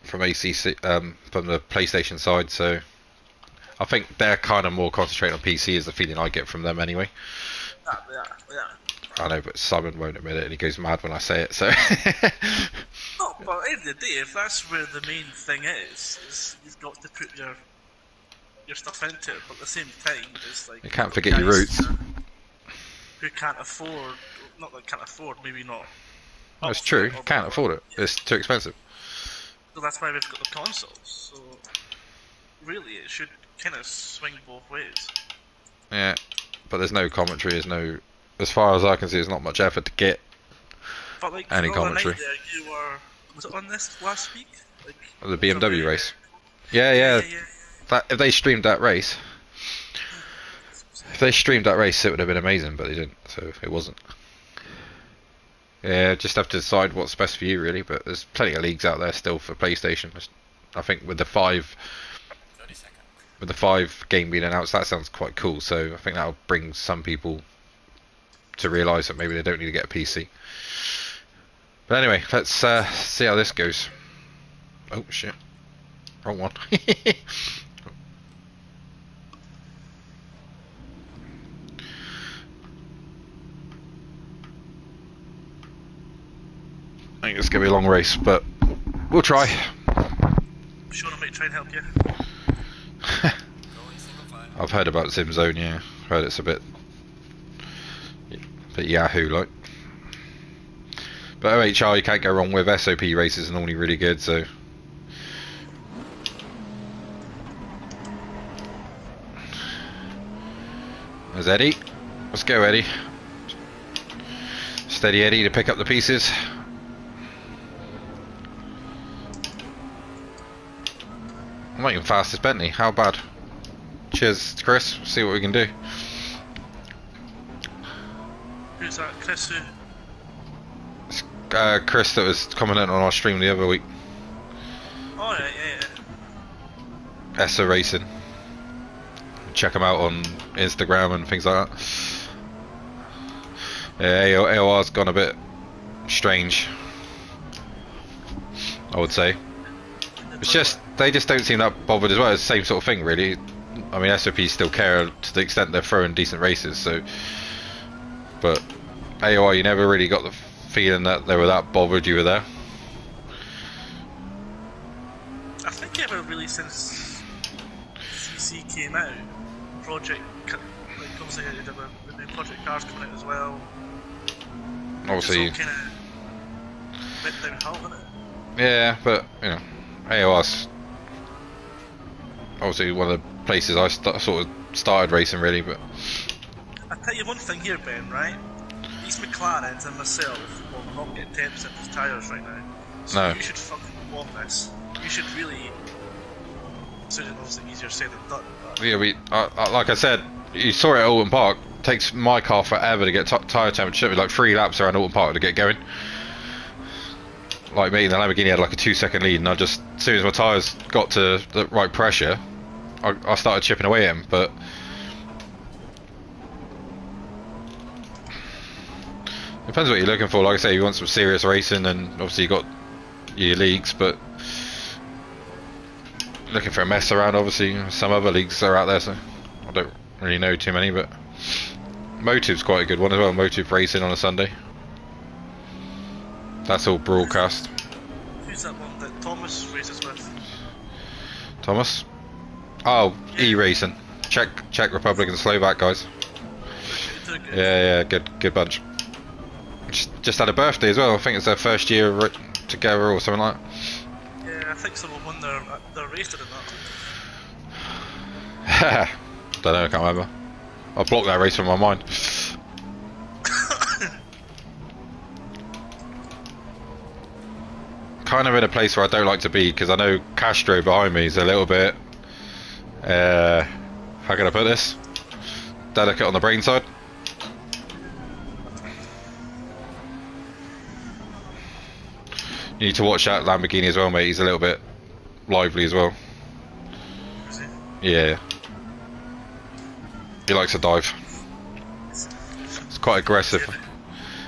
[SPEAKER 1] from ACC from the PlayStation side. So I think they're kind of more concentrating on PC, is the feeling I get from them anyway.
[SPEAKER 2] Yeah.
[SPEAKER 1] I know, but Simon won't admit it, and he goes mad when I say it. So.
[SPEAKER 2] No, but at the end of the day, if that's where the main thing is you've got to put your stuff into it, but at the same time, it's like
[SPEAKER 1] You can't forget your roots.
[SPEAKER 2] Who can't afford, not that can't afford, maybe not.
[SPEAKER 1] That's true. You can't afford it. It's too expensive.
[SPEAKER 2] So that's why we've got the consoles. So really, it should kind of swing both ways.
[SPEAKER 1] Yeah, but there's no commentary. There's no, as far as I can see, there's not much effort to get
[SPEAKER 2] But like
[SPEAKER 1] any
[SPEAKER 2] the other
[SPEAKER 1] commentary.
[SPEAKER 2] night there, you were, was it on this last week? Like
[SPEAKER 1] The BMW race.
[SPEAKER 2] Yeah.
[SPEAKER 1] Yeah. If they streamed that race, it would have been amazing, but they didn't, so it wasn't. Yeah, just have to decide what's best for you, really. But there's plenty of leagues out there still for PlayStation. I think with the 5 game being announced, that sounds quite cool. So I think that'll bring some people to realise that maybe they don't need to get a PC. But anyway, let's see how this goes. Oh shit, wrong one. I think it's going to be a long race, but we'll try.
[SPEAKER 2] Sure, I might try and help you.
[SPEAKER 1] I've heard about Sim Zone, yeah. Heard it's a bit Yahoo like. But OHR, you can't go wrong with. SOP races are normally really good, so. There's Eddie. Let's go, Eddie. Steady Eddie to pick up the pieces. I'm not even fast as Bentley. How bad? Cheers, Chris. See what we can do.
[SPEAKER 2] Who's that? Chris who?
[SPEAKER 1] It's, Chris that was commenting on our stream the other week.
[SPEAKER 2] Oh yeah.
[SPEAKER 1] ESSA Racing. Check them out on Instagram and things like that. Yeah, AOR's gone a bit strange, I would say. It's just, they just don't seem that bothered as well. It's the same sort of thing, really. I mean, SOPs still care to the extent they're throwing decent races, so. But AOR, you never really got the feeling that they were that bothered you were there.
[SPEAKER 2] I think ever really since CC came out, Project, like obviously the new Project cars coming out as well.
[SPEAKER 1] Obviously.
[SPEAKER 2] It's all kind of bit downhill, isn't it?
[SPEAKER 1] Yeah, but you know, AOR's obviously one of the places I sort of started racing, really. But
[SPEAKER 2] I tell you one thing here, Ben. Right, these McLarens and myself will not get 10% of the tyres right now. So
[SPEAKER 1] no.
[SPEAKER 2] You should fucking want this. You should really. So it's obviously easier said than done. But
[SPEAKER 1] yeah, like I said, you saw it at Alton Park. It takes my car forever to get tyre temperature. It took me like 3 laps around Alton Park to get going. Like me, the Lamborghini had like a 2-second lead, and as soon as my tyres got to the right pressure, I started chipping away at him. But depends what you're looking for. Like I say, you want some serious racing, and obviously you got your leagues, but looking for a mess around. Obviously, some other leagues are out there, so I don't really know too many. But Motive's quite a good one as well. Motive Racing on a Sunday. That's all broadcast.
[SPEAKER 2] who's that one that Thomas races with?
[SPEAKER 1] Thomas? Oh, yeah. E-Racing. Czech Republic and Slovak guys. Yeah, good bunch. Just had a birthday as well. I think it's their first year together or something like that.
[SPEAKER 2] Yeah, I think someone won their race in
[SPEAKER 1] that. Don't know, I can't remember. I blocked that race from my mind. Kind of in a place where I don't like to be, because I know Castro behind me is a little bit how can I put this? Delicate on the brain side. You need to watch that Lamborghini as well, mate. He's a little bit lively as well.
[SPEAKER 2] Is he?
[SPEAKER 1] Yeah. He likes to dive. It's quite aggressive.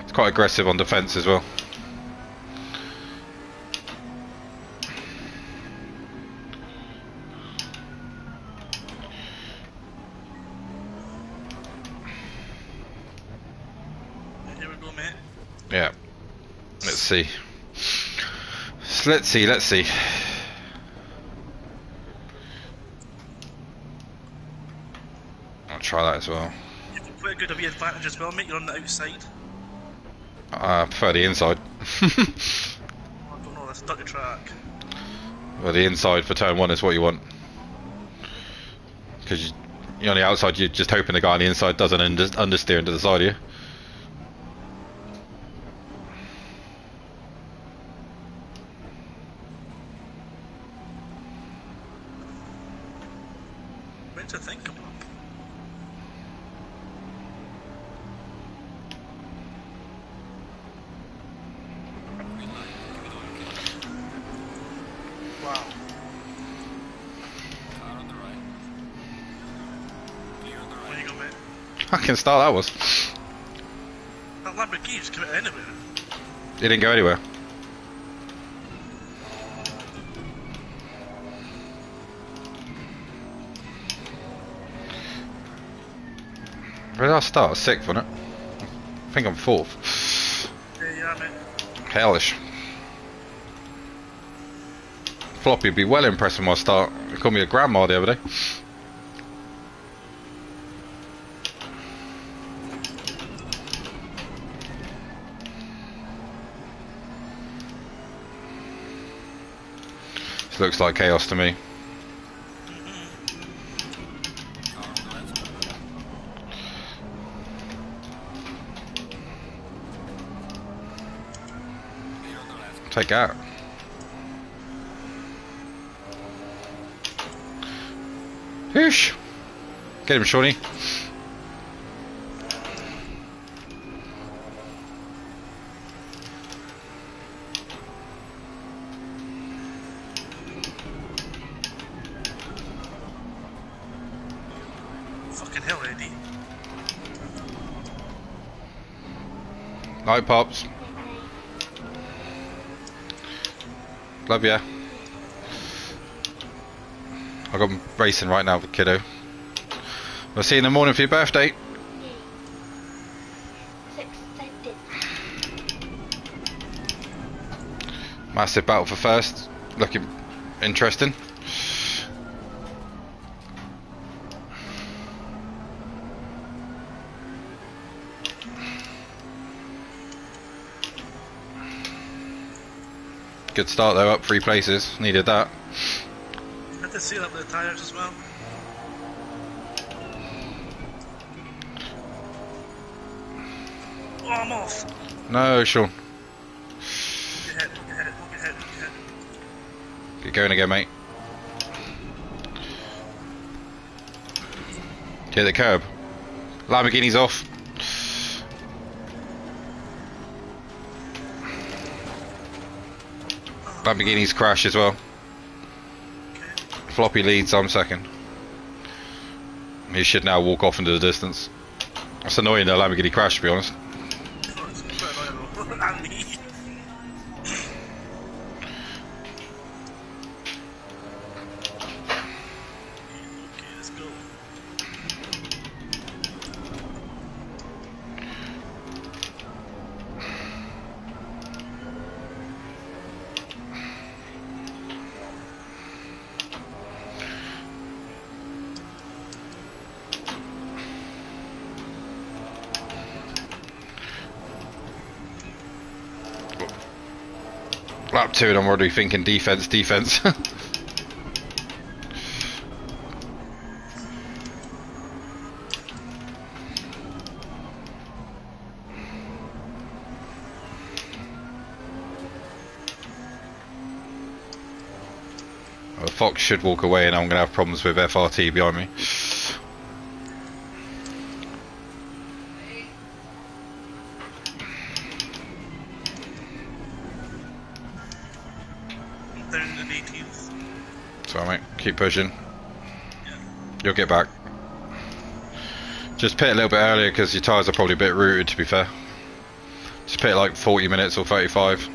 [SPEAKER 1] It's quite aggressive on defence as well.
[SPEAKER 2] Here we go, mate.
[SPEAKER 1] Yeah. Let's see. Let's see. I'll try that as well.
[SPEAKER 2] You've got quite a good away advantage as well, mate. You're on the outside.
[SPEAKER 1] I prefer the inside.
[SPEAKER 2] I don't know, that's dirty track.
[SPEAKER 1] Well, the inside for turn 1 is what you want. Because you're on the outside, you're just hoping the guy on the inside doesn't understeer into the side of you.
[SPEAKER 2] To think about. Wow. Where you go, mate?
[SPEAKER 1] Fucking start that was.
[SPEAKER 2] McGee's coming anywhere.
[SPEAKER 1] He didn't go anywhere. Where did I start? 6th, wasn't it? I think I'm 4th.
[SPEAKER 2] Yeah, mate.
[SPEAKER 1] Hellish. Floppy would be well impressed with my start. He called me a grandma the other day. This looks like chaos to me. Take out. Whoosh! Get him, Shawnee.
[SPEAKER 2] Fucking hell, Eddie.
[SPEAKER 1] Night, Pops. Love ya. I've got racing right now with kiddo. I'll see you in the morning for your birthday. Massive battle for first. Looking interesting. Good start though, up 3 places. Needed that.
[SPEAKER 2] Had to seal up the tyres as well. Oh, I'm off.
[SPEAKER 1] No, Sean.
[SPEAKER 2] Get hit, get hit, get hit, get hit.
[SPEAKER 1] Get going again, mate. Hit the curb. Lamborghini's off. Lamborghini's crashed as well. Floppy leads, I'm second. He should now walk off into the distance. That's annoying that Lamborghini crashed, to be honest.
[SPEAKER 2] Oh, it's quite annoying though. And me. Okay, let's go.
[SPEAKER 1] Lap 2 and I'm already thinking defense, defense. Well, Fox should walk away and I'm going to have problems with FRT behind me.
[SPEAKER 2] Down to the 18th.
[SPEAKER 1] So mate, keep pushing.
[SPEAKER 2] Yeah.
[SPEAKER 1] You'll get back. Just pit a little bit earlier because your tyres are probably a bit rooted, to be fair. Just pit like 40 minutes or 35.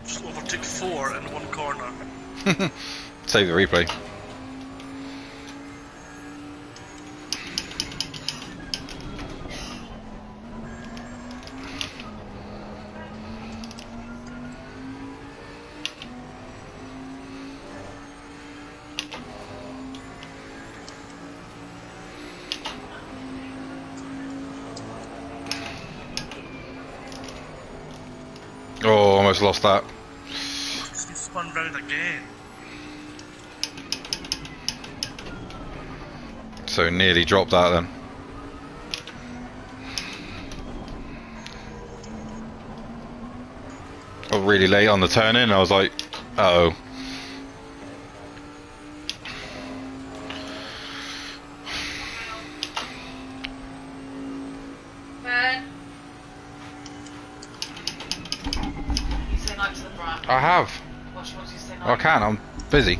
[SPEAKER 2] Just overtook 4 in one corner.
[SPEAKER 1] Save the replay. almost lost that.
[SPEAKER 2] He spun round again.
[SPEAKER 1] So nearly dropped that then. I was really late on the turn in, I was like, uh-oh. I have.
[SPEAKER 3] What do you say?
[SPEAKER 1] I can't, I'm busy.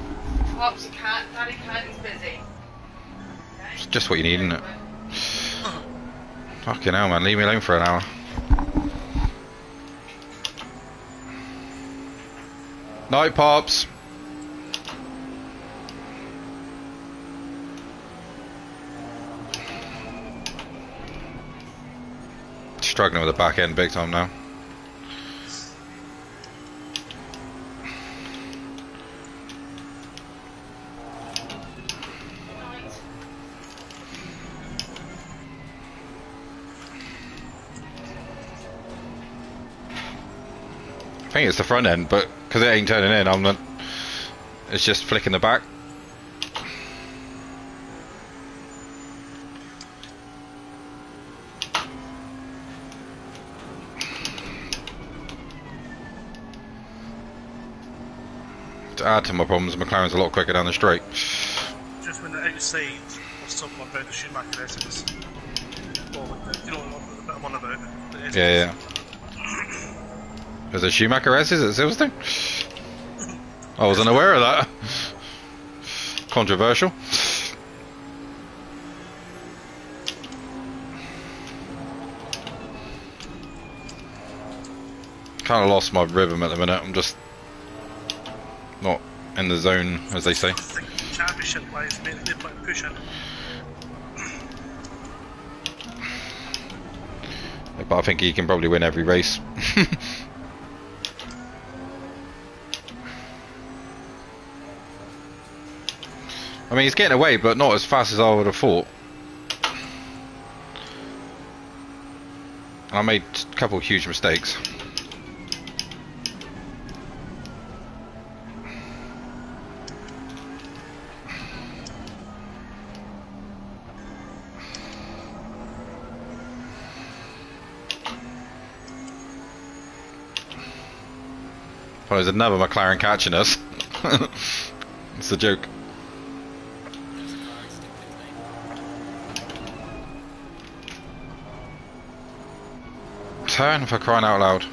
[SPEAKER 3] Pops, you can't. Daddy can't, he's busy.
[SPEAKER 1] It's just what you need, isn't it? Fucking hell, man, leave me alone for an hour. Night, Pops. Struggling with the back end big time now. I think it's the front end, but because it ain't turning in, I'm not. It's just flicking the back. To add to my problems, McLaren's a lot quicker down the straight.
[SPEAKER 2] Just when they're outside, I was talking about the Schumacher S's. You know what I'm on about?
[SPEAKER 1] Yeah. There's a Schumacher S's at Silverstone? I wasn't aware of that. Controversial. Kind of lost my rhythm at the minute. I'm just not in the zone, as they say.
[SPEAKER 2] Championship wise, mate, they're pushing.
[SPEAKER 1] But I think he can probably win every race. I mean, he's getting away, but not as fast as I would have thought. I made a couple of huge mistakes. Well, there's another McLaren catching us. It's a joke. Turn for crying out loud.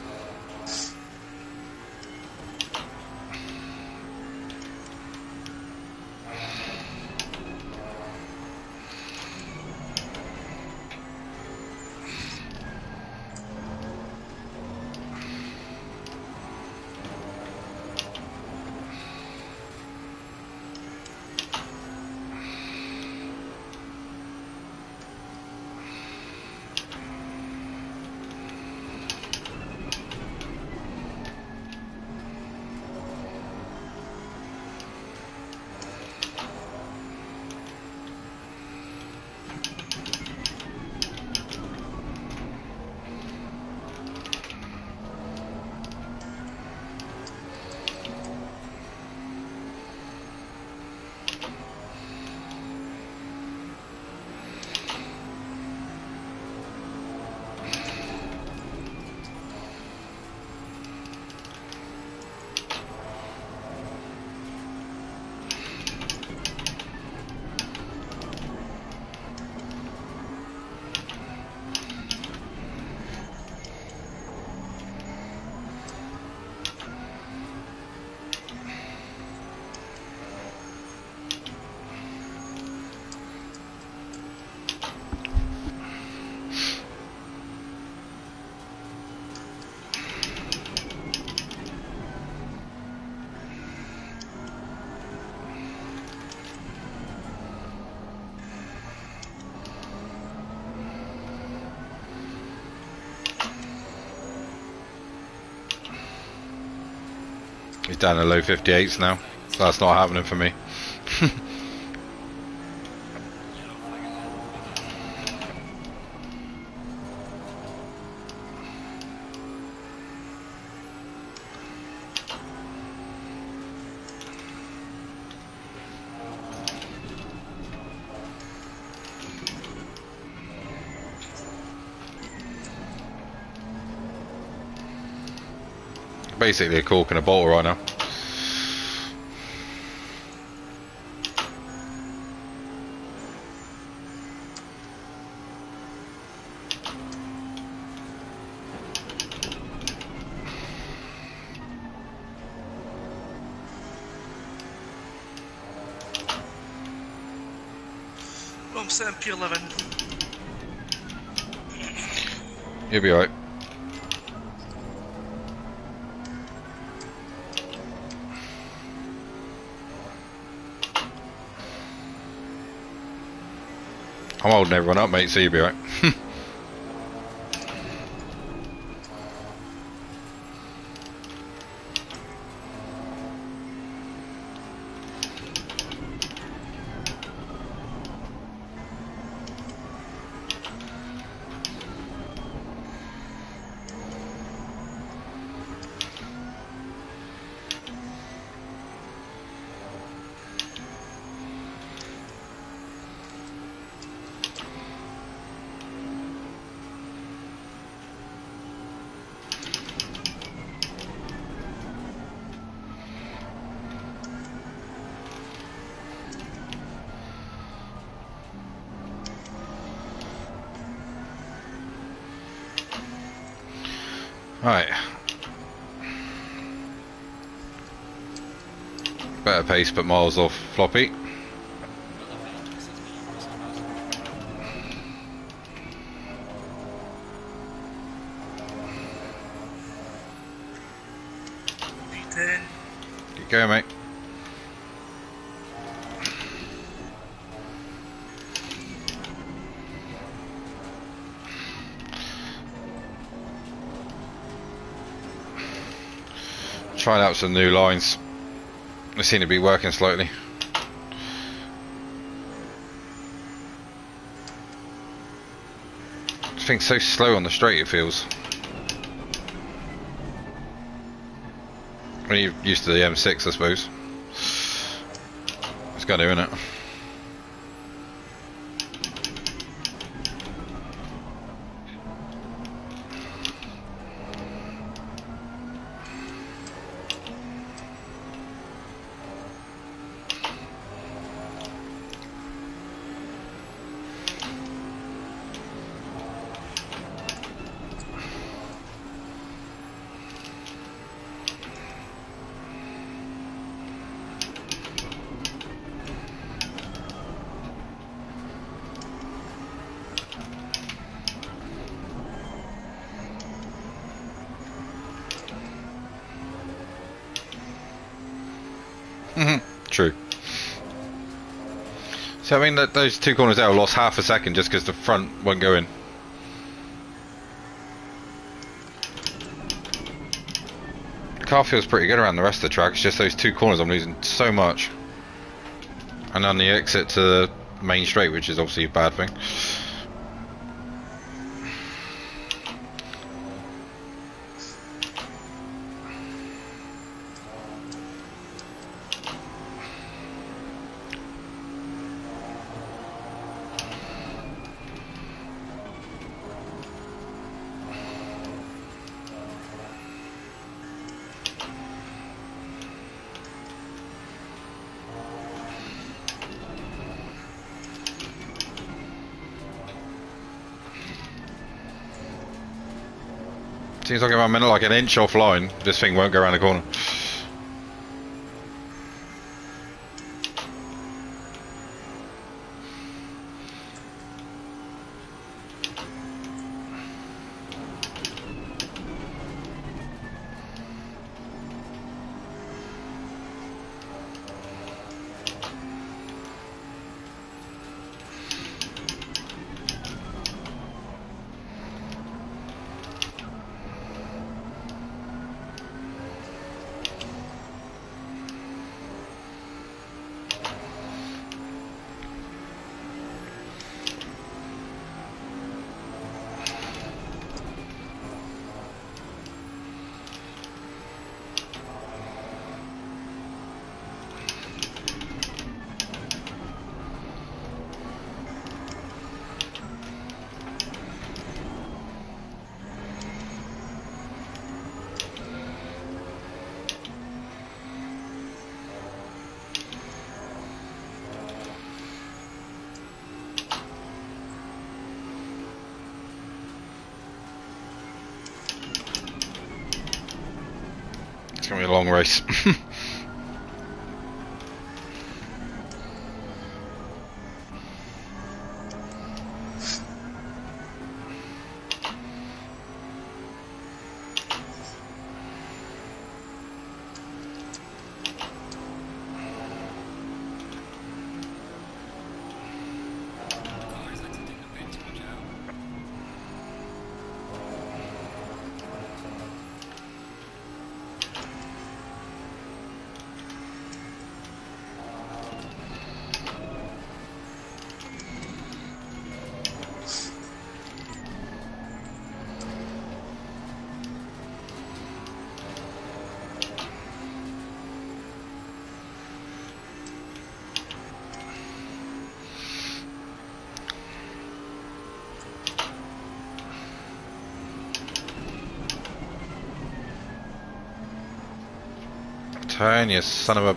[SPEAKER 1] He's down to low 58s now. That's not happening for me. basically a cork and a bottle right now.
[SPEAKER 2] I'm sitting P11.
[SPEAKER 1] You'll be alright. I'm holding everyone up, mate, so you'll be alright. Right. Better pace, but miles off Floppy.
[SPEAKER 2] D10.
[SPEAKER 1] Keep going, mate. Trying out some new lines. They seem to be working slightly. This thing's so slow on the straight, it feels. When you're used to the M6, I suppose. It's got to, isn't it? True. So I mean, those two corners there lost half a second just because the front won't go in. The car feels pretty good around the rest of the track. It's just those two corners I'm losing so much. And on the exit to the main straight, which is obviously a bad thing. Seems like if I'm in like an inch offline, this thing won't go around the corner. gonna be a long race. Turn, you son of a...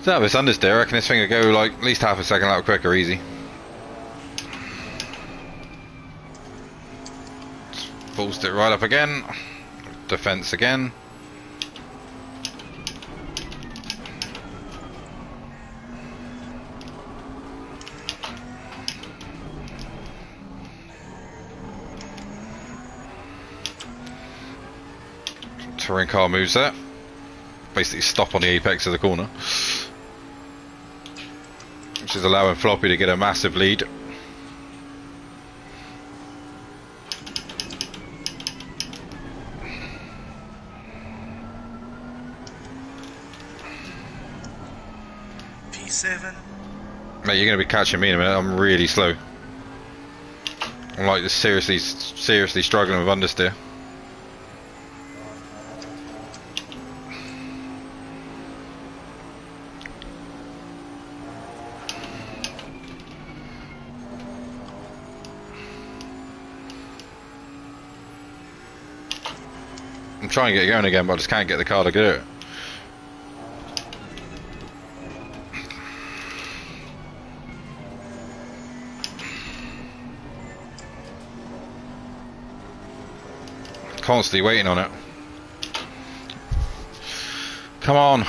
[SPEAKER 1] So this understeer, I reckon this thing will go like at least half a second out quicker, easy. Forced it right up again. Defense again. Touring car moves there. Basically stop on the apex of the corner, which is allowing Floppy to get a massive lead.
[SPEAKER 2] P7.
[SPEAKER 1] Mate, you're going to be catching me in a minute. I'm really slow. I'm like just seriously struggling with understeer. I'm trying to get going again, but I just can't get the car to do it. Constantly waiting on it. Come on.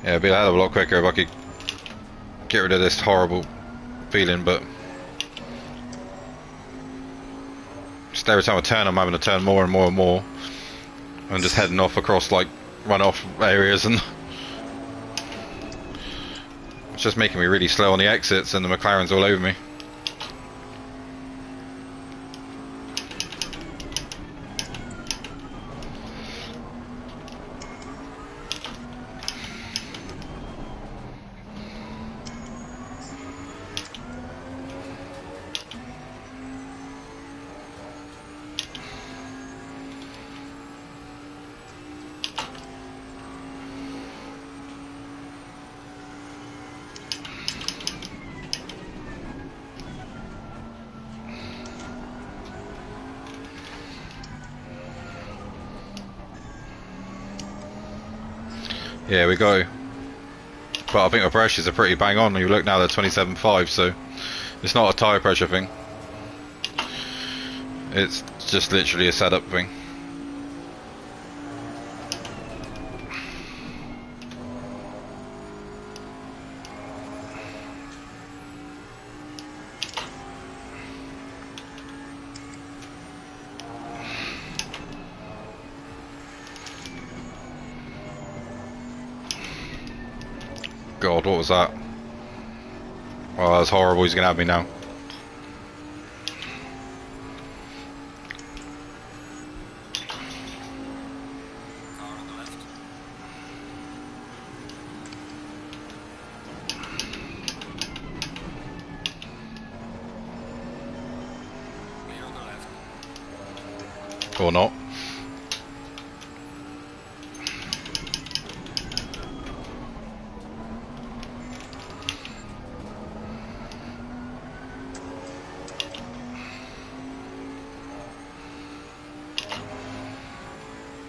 [SPEAKER 1] Yeah, it'd be a hell of a lot quicker if I could get rid of this horrible feeling, but just every time I turn I'm having to turn more and more and more and just heading off across like runoff areas, and it's just making me really slow on the exits, and the McLaren's all over me. Yeah, we go. But I think the pressures are pretty bang on. You look now, they're 27.5, so it's not a tyre pressure thing. It's just literally a setup thing. God, what was that? Oh, that's horrible. He's gonna have me now. Or not.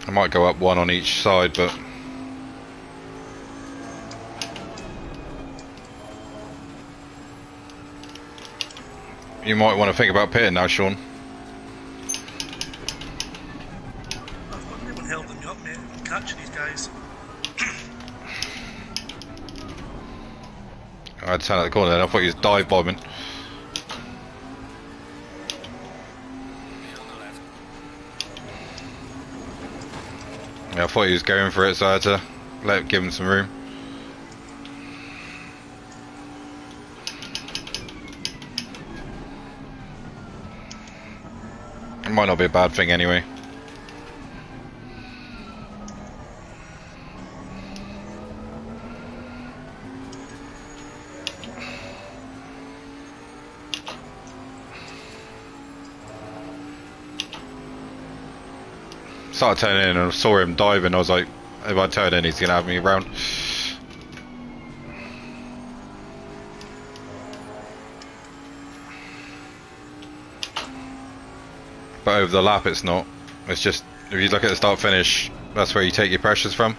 [SPEAKER 1] I might go up one on each side, but you might want to think about pitting now, Sean.
[SPEAKER 2] I've got anyone holding me up, mate. I'm catching these guys.
[SPEAKER 1] I had to turn out the corner then, I thought he was dive bombing. Yeah, I thought he was going for it, so I had to give him some room. It might not be a bad thing anyway. Started turning in and I saw him diving. I was like, if I turn in, he's gonna have me around. But over the lap, it's not. It's just if you look at the start finish, that's where you take your pressures from.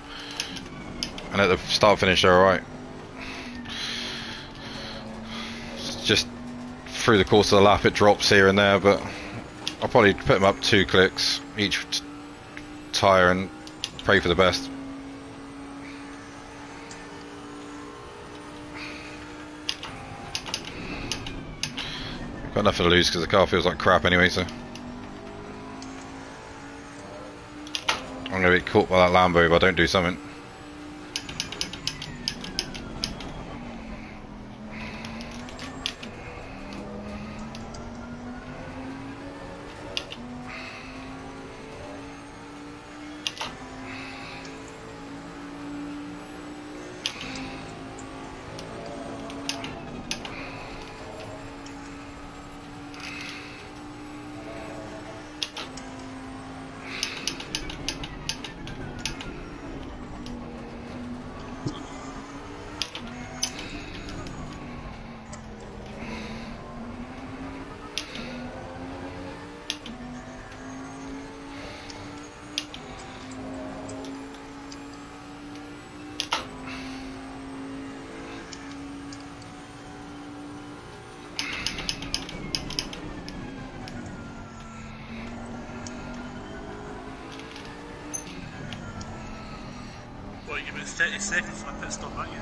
[SPEAKER 1] And at the start finish, they're alright. Just through the course of the lap, it drops here and there, but I'll probably put them up 2 clicks each tyre and pray for the best. Got nothing to lose because the car feels like crap anyway, so I'm going to be caught by that Lambo if I don't do something.
[SPEAKER 2] Well, you've been 30 seconds for a pit stop, aren't you?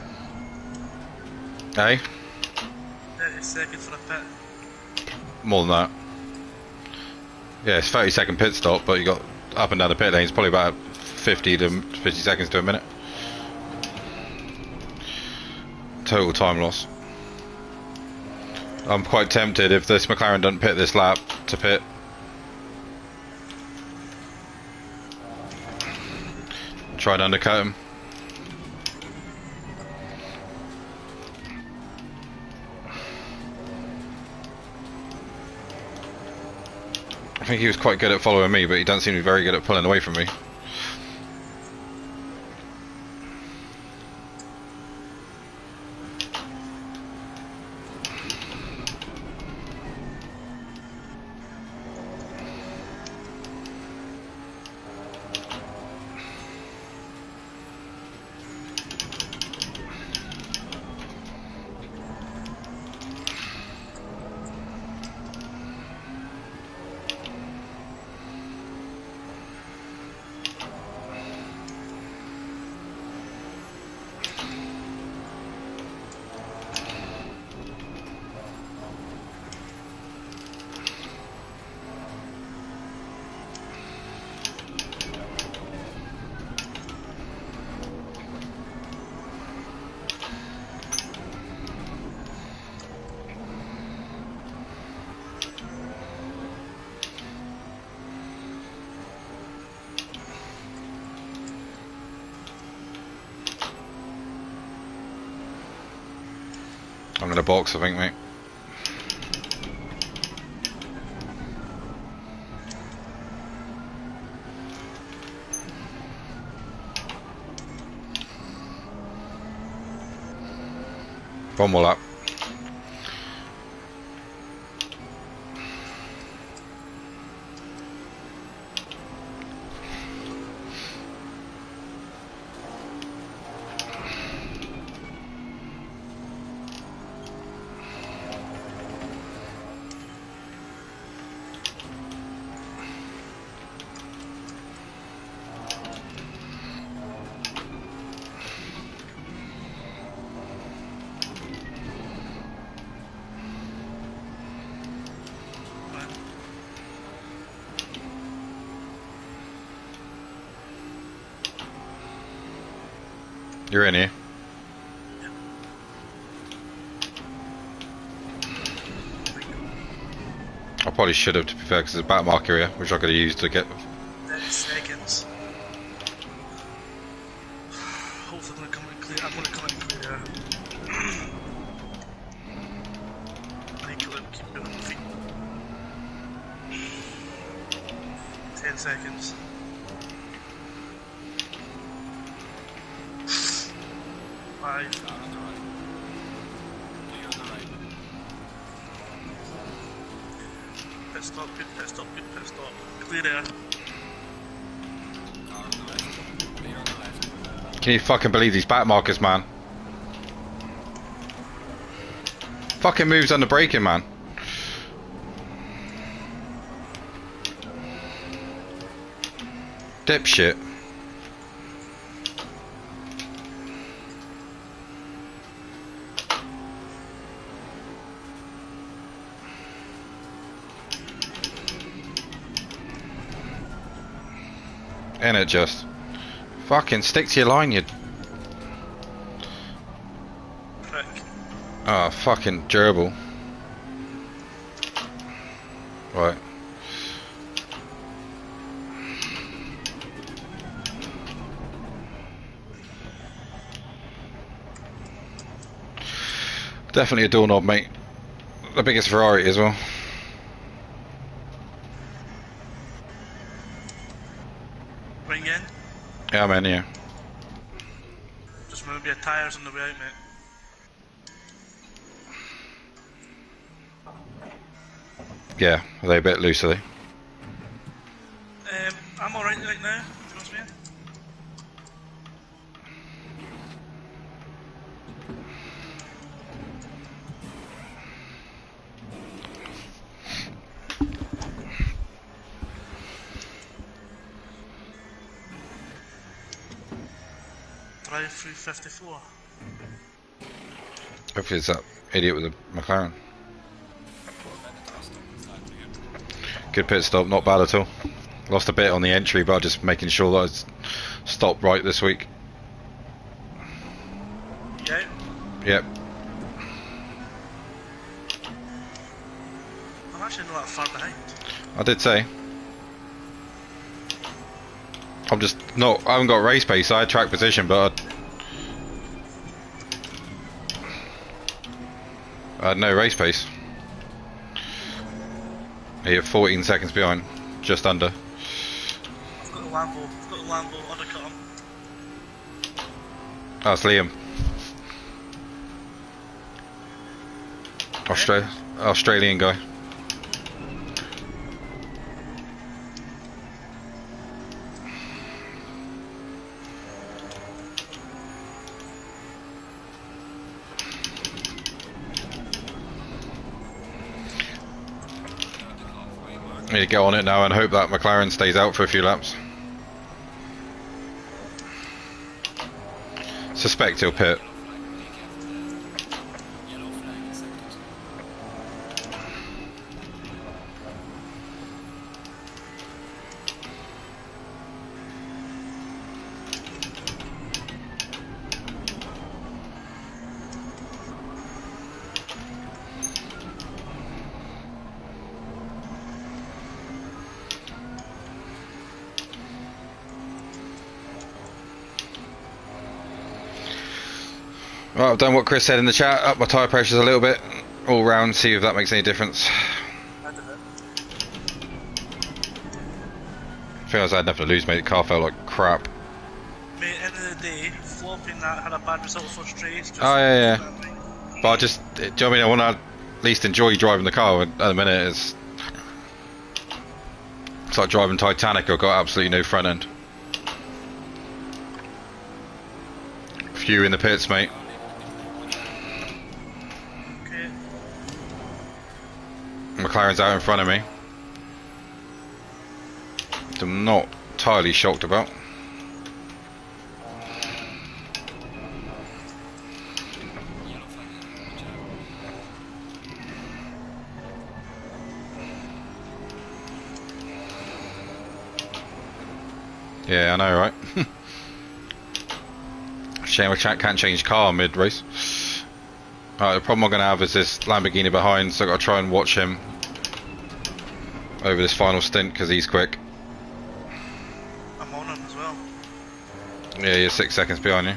[SPEAKER 1] Hey?
[SPEAKER 2] 30 seconds for a pit.
[SPEAKER 1] More than that. Yeah, it's 30-second pit stop, but you got up and down the pit lane, it's probably about 50 seconds to a minute. Total time loss. I'm quite tempted if this McLaren doesn't pit this lap to pit. Try and undercut him. I think he was quite good at following me, but he doesn't seem to be very good at pulling away from me. I'm gonna box, I think, mate. One more lap. You're in here. I probably should have, to be fair, because there's a back marker here, which I could have used to get.
[SPEAKER 2] 30 seconds. Hopefully I'm going to come in clear. I'm going to come in clear. I need to keep moving my feet. 10 seconds. 5. Pit stop, good pit stop, good pit stop. Clear air.
[SPEAKER 1] Can you fucking believe these back markers, man? Fucking moves under braking, man. Dipshit. And it just fucking stick to your line, you
[SPEAKER 2] Prick.
[SPEAKER 1] oh fucking gerbil. Right. Definitely a doorknob, mate. The biggest variety as well.
[SPEAKER 2] Ring in.
[SPEAKER 1] Yeah, man, yeah.
[SPEAKER 2] Just remember your tyres on the way out, mate.
[SPEAKER 1] Yeah, are they a bit loose, are they?
[SPEAKER 2] I'm alright right now, to be honest with you. Drive through 54.
[SPEAKER 1] Hopefully it's that idiot with the McLaren. Good pit stop, not bad at all. Lost a bit on the entry, but just making sure that I stopped right this week.
[SPEAKER 2] Yeah.
[SPEAKER 1] Yep.
[SPEAKER 2] I'm actually not that far behind.
[SPEAKER 1] I did say. I'm just not. I haven't got race pace. I had track position, but I had no race pace. You're 14 seconds behind, just under.
[SPEAKER 2] I've got the Lambo. I've got the Lambo. Undercut him.
[SPEAKER 1] That's Liam. Australian guy. Need to get on it now and hope that McLaren stays out for a few laps. Suspect he'll pit. Right, I've done what Chris said in the chat, up my tyre pressures a little bit, all round, see if that makes any difference.
[SPEAKER 2] I did it.
[SPEAKER 1] I feel like I had nothing to lose, mate. The car felt like crap.
[SPEAKER 2] Mate, end of the day, flopping that had a bad result for straights.
[SPEAKER 1] Oh, yeah, yeah. But I just, do you know what I mean? I want to at least enjoy driving the car. At the minute, it's like driving Titanic. I've got absolutely no front end. Few in the pits, mate.
[SPEAKER 2] Okay.
[SPEAKER 1] McLaren's out in front of me. I'm not entirely shocked about. Yeah, I know, right? Shame I can't change car mid-race. Alright, the problem I'm going to have is this Lamborghini behind, so I've got to try and watch him over this final stint, because he's quick.
[SPEAKER 2] I'm on him as well.
[SPEAKER 1] Yeah, you're 6 seconds behind you.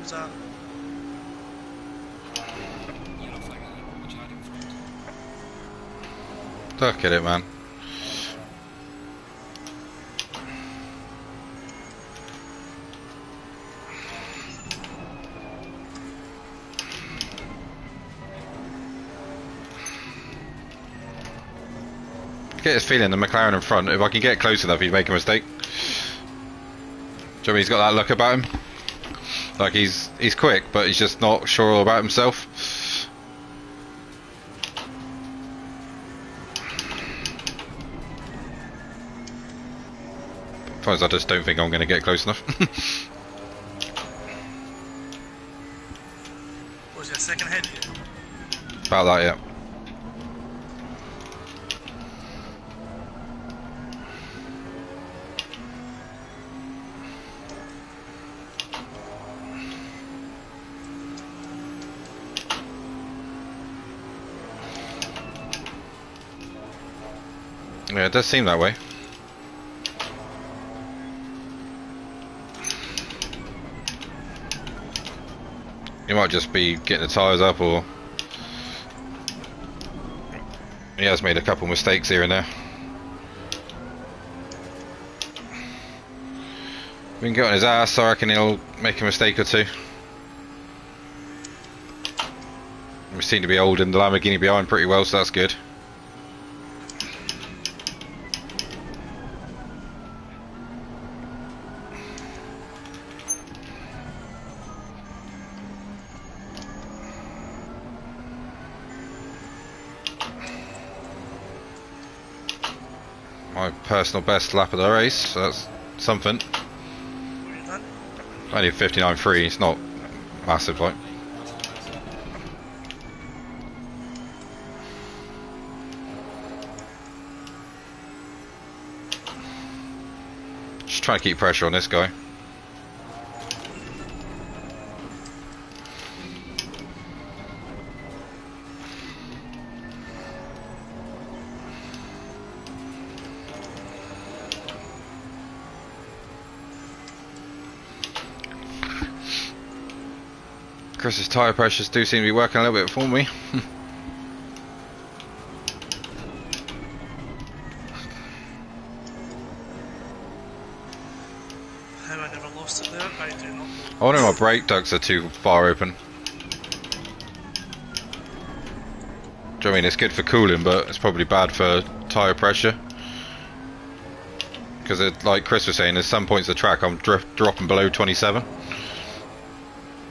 [SPEAKER 2] Who's that?
[SPEAKER 1] Look at it, man. Get this feeling the McLaren in front, if I can get close enough, he'd make a mistake. Do you know what I mean? He's got that look about him? Like he's quick, but he's just not sure about himself. Sometimes I just don't think I'm going to get close enough.
[SPEAKER 2] Was your second head here?
[SPEAKER 1] About that, yeah. Yeah, it does seem that way. He might just be getting the tyres up, or he has made a couple mistakes here and there. We can get on his ass, so I reckon he'll make a mistake or two. We seem to be holding the Lamborghini behind pretty well, so that's good. My personal best lap of the race, so that's something.
[SPEAKER 2] What you done?
[SPEAKER 1] Only 59.3, it's not massive, like. Just trying to keep pressure on this guy. Chris's tyre pressures do seem to be working a little bit for me.
[SPEAKER 2] How I never lost it there? I do not know.
[SPEAKER 1] I wonder if my brake ducts are too far open. I mean, it's good for cooling, but it's probably bad for tyre pressure. Because, like Chris was saying, there's some points of the track I'm dropping below 27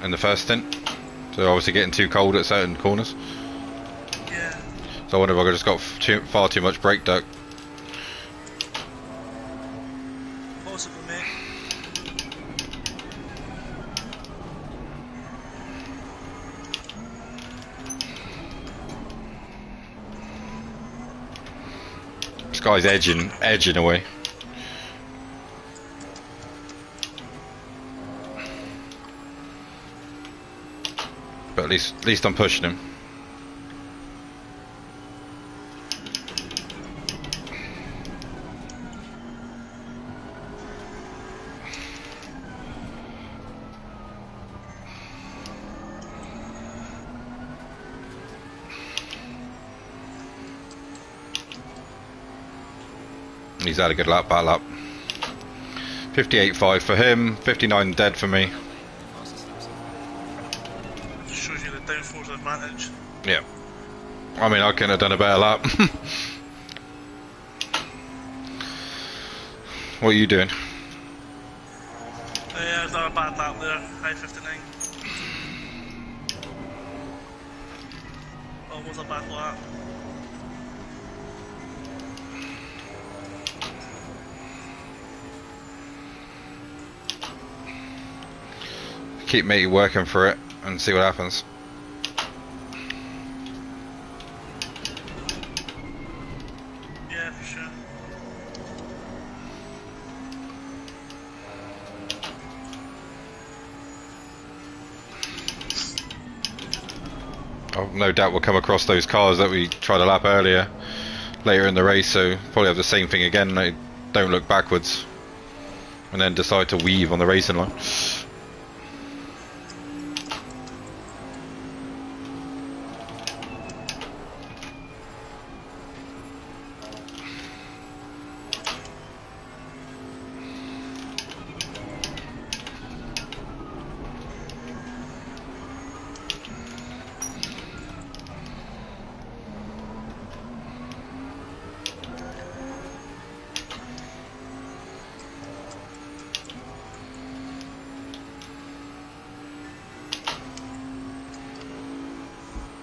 [SPEAKER 1] in the first stint. So obviously getting too cold at certain corners.
[SPEAKER 2] Yeah.
[SPEAKER 1] So I wonder if I just got far too much brake duct.
[SPEAKER 2] Possibly, mate.
[SPEAKER 1] This guy's edging away. But at least I'm pushing him. He's had a good lap, bad lap. 58.5 for him, 59 dead for me.
[SPEAKER 2] Just shows you the downforce advantage.
[SPEAKER 1] Yeah. I mean, I couldn't have done a better lap. What are you doing?
[SPEAKER 2] Yeah, I've done a bad lap there. High 59. Almost a bad lap.
[SPEAKER 1] Keep me working for it and see what happens.
[SPEAKER 2] Yeah, for sure.
[SPEAKER 1] Oh, no doubt we'll come across those cars that we tried to lap earlier later in the race, so probably have the same thing again. They don't look backwards and then decide to weave on the racing line.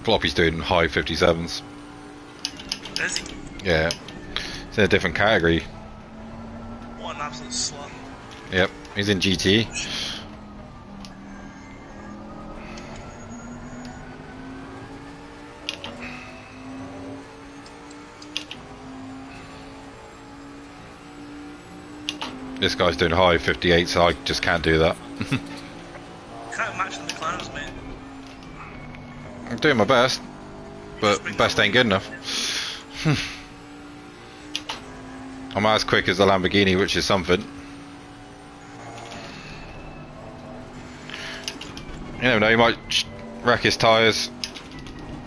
[SPEAKER 1] Floppy's doing high 57s.
[SPEAKER 2] Is he?
[SPEAKER 1] Yeah. It's in a different category.
[SPEAKER 2] What an absolute slut.
[SPEAKER 1] Yep, he's in GT. This guy's doing high 58, so I just can't do that.
[SPEAKER 2] Can't match the McLarens, mate.
[SPEAKER 1] I'm doing my best, but best ain't good enough. I'm as quick as the Lamborghini, which is something. You never know, he might wreck his tyres,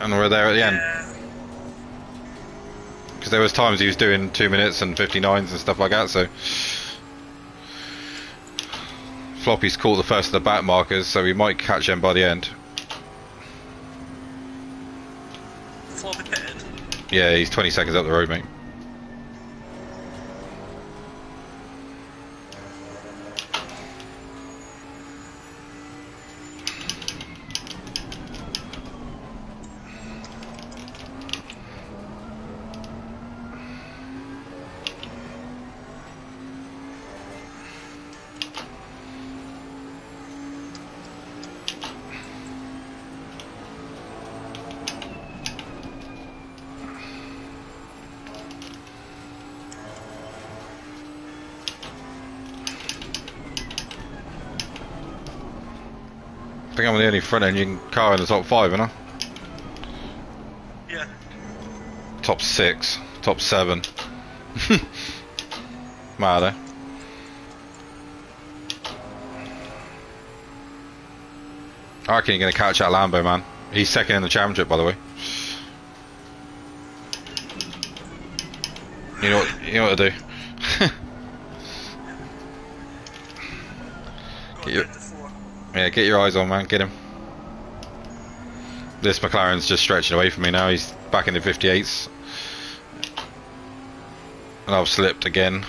[SPEAKER 1] and we're there at the end. Because there was times he was doing 2 minutes and 59s and stuff like that, so... Floppy's caught the first of the back markers, so we might catch him by the end.
[SPEAKER 2] Floppy pitted?
[SPEAKER 1] Yeah, he's 20 seconds up the road, mate. I think I'm the only front engine car in the top 5, isn't I?
[SPEAKER 2] Yeah.
[SPEAKER 1] Top 6, top 7. Mad, eh? I reckon you're going to catch that Lambo, man. He's second in the championship, by the way. You know what to do. Yeah, get your eyes on, man. Get him. This McLaren's just stretching away from me now. He's back in the 58s. And I've slipped again.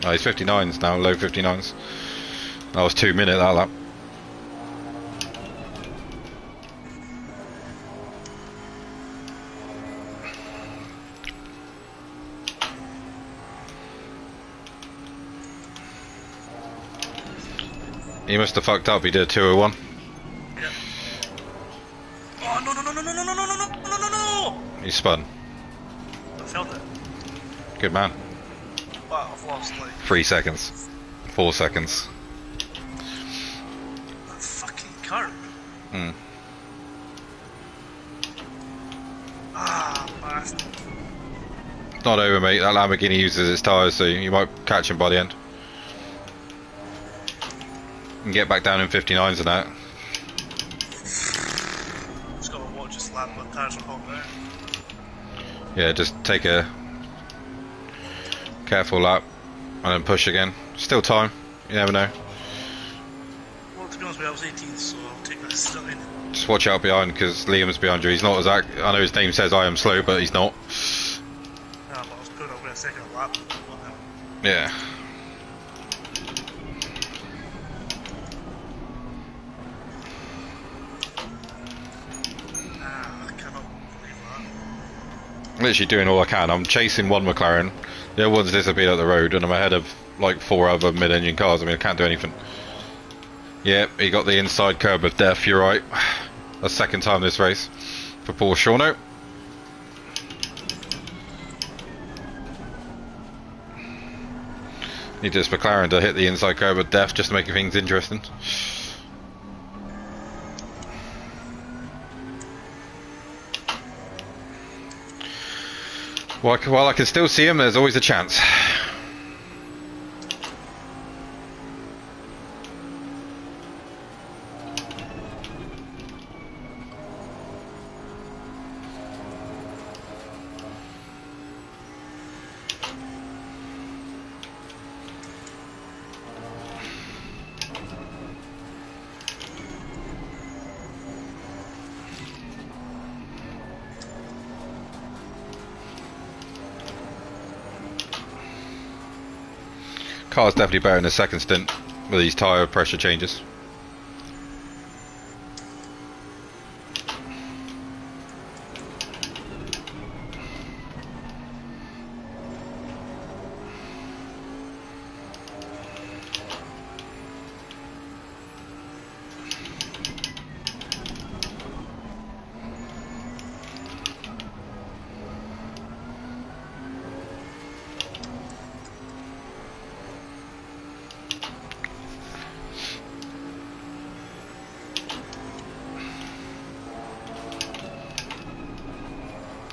[SPEAKER 1] Oh, he's 59s now, low 59s. I was 2 minutes that lap. He must have fucked up, he did a 201.
[SPEAKER 2] Yeah. Oh, no, no, no, no, no, no, no, no, no, no, no, no, no!
[SPEAKER 1] He spun.
[SPEAKER 2] I felt it.
[SPEAKER 1] Good man.
[SPEAKER 2] But I've lost, like...
[SPEAKER 1] 3 seconds. 4 seconds.
[SPEAKER 2] That fucking curb.
[SPEAKER 1] Hmm.
[SPEAKER 2] Ah, bastard.
[SPEAKER 1] It's not over, mate. That Lamborghini uses its tyres, so you might catch him by the end. And get back down in 59s and that.
[SPEAKER 2] Just gotta watch this lap when tires are hot there.
[SPEAKER 1] Yeah, just take a careful lap and then push again. Still time, you never know.
[SPEAKER 2] Well, to be honest with you, I was 18th, so I'll take this still in.
[SPEAKER 1] Just watch out behind, because Liam's behind you. He's not as I know his name says I am slow, but he's not.
[SPEAKER 2] Nah, but I was good, I'll get a second lap.
[SPEAKER 1] Yeah.
[SPEAKER 2] I cannot believe that.
[SPEAKER 1] Literally doing all I can. I'm chasing one McLaren. The other one's disappeared up the road, and I'm ahead of like 4 other mid-engine cars. I mean, I can't do anything. Yep, he got the inside curb of death, you're right. A second time this race for poor Shauno. Need this McLaren to hit the inside curb of death just to make things interesting. While I can still see him, there's always a chance. Car's definitely better in the second stint with these tyre pressure changes.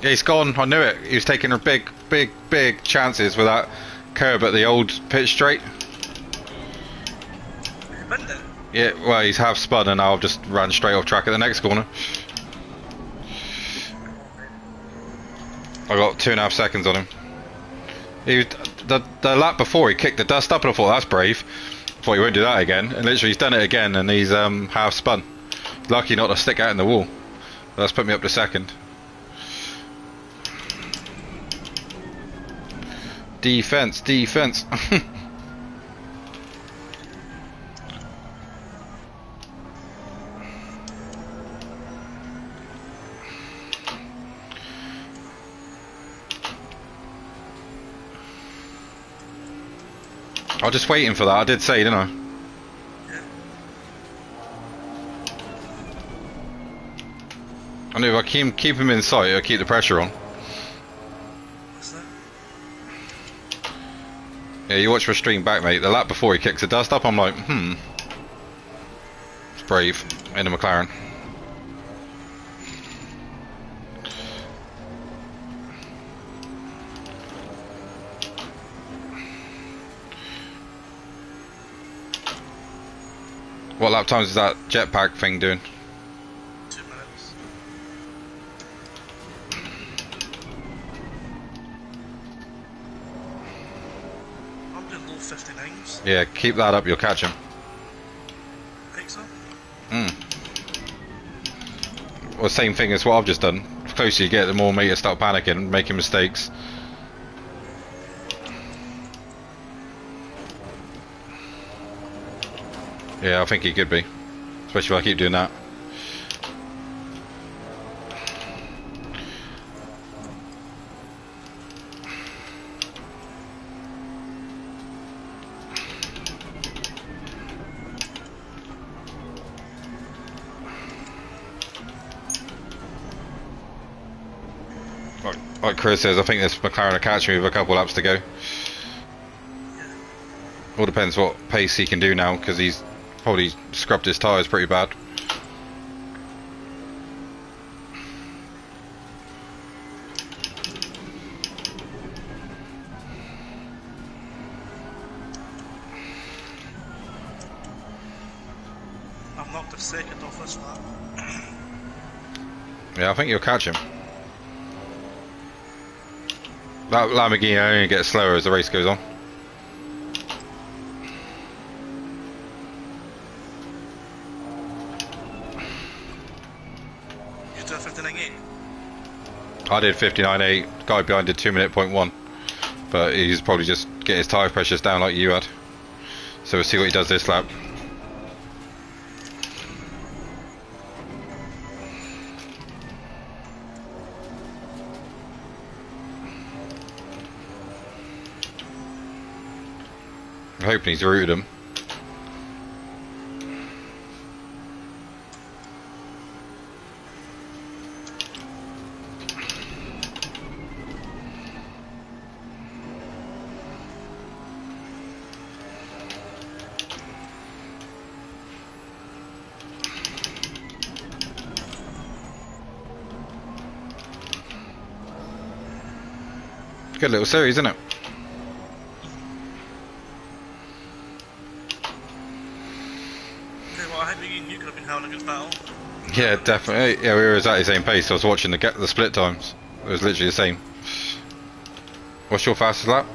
[SPEAKER 1] Yeah, he's gone. I knew it. He was taking a big chances with that curb at the old pitch straight. Yeah, well, he's half spun and I'll just run straight off track at the next corner. I got 2.5 seconds on him. He was, the lap before he kicked the dust up and I thought that's brave. I thought he won't do that again, and literally he's done it again and he's half spun. Lucky not to stick out in the wall. That's put me up to second. Defense, defense. I was just waiting for that. I did say, didn't I? I knew if I keep him in sight, I'll keep the pressure on. Yeah, you watch my stream back, mate. The lap before he kicks the dust up, I'm like, it's brave in a McLaren. What lap times is that jetpack thing doing?
[SPEAKER 2] 2 minutes. I'm doing low 59s.
[SPEAKER 1] Yeah, keep that up, you'll catch him.
[SPEAKER 2] Think so?
[SPEAKER 1] Well, same thing as what I've just done. closer you get, the more meters start panicking and making mistakes. Yeah, I think he could be. Especially if I keep doing that. Like Chris says, I think this McLaren will catch me with a couple laps to go. All depends what pace he can do now, because he's probably scrubbed his tyres pretty bad.
[SPEAKER 2] I've knocked a second off this lap.
[SPEAKER 1] Yeah, I think you'll catch him. That Lamborghini only gets slower as the race goes on.
[SPEAKER 2] You do a 59.8?
[SPEAKER 1] I did 59.8, the guy behind did 2:01, but he's probably just getting his tyre pressures down like you had. So we'll see what he does this lap. I'm hoping he's routed him. Good little series, isn't it?
[SPEAKER 2] You could have been having a good battle.
[SPEAKER 1] Yeah, definitely. Yeah, we were exactly the same pace. I was watching the split times. It was literally the same. What's your fastest lap?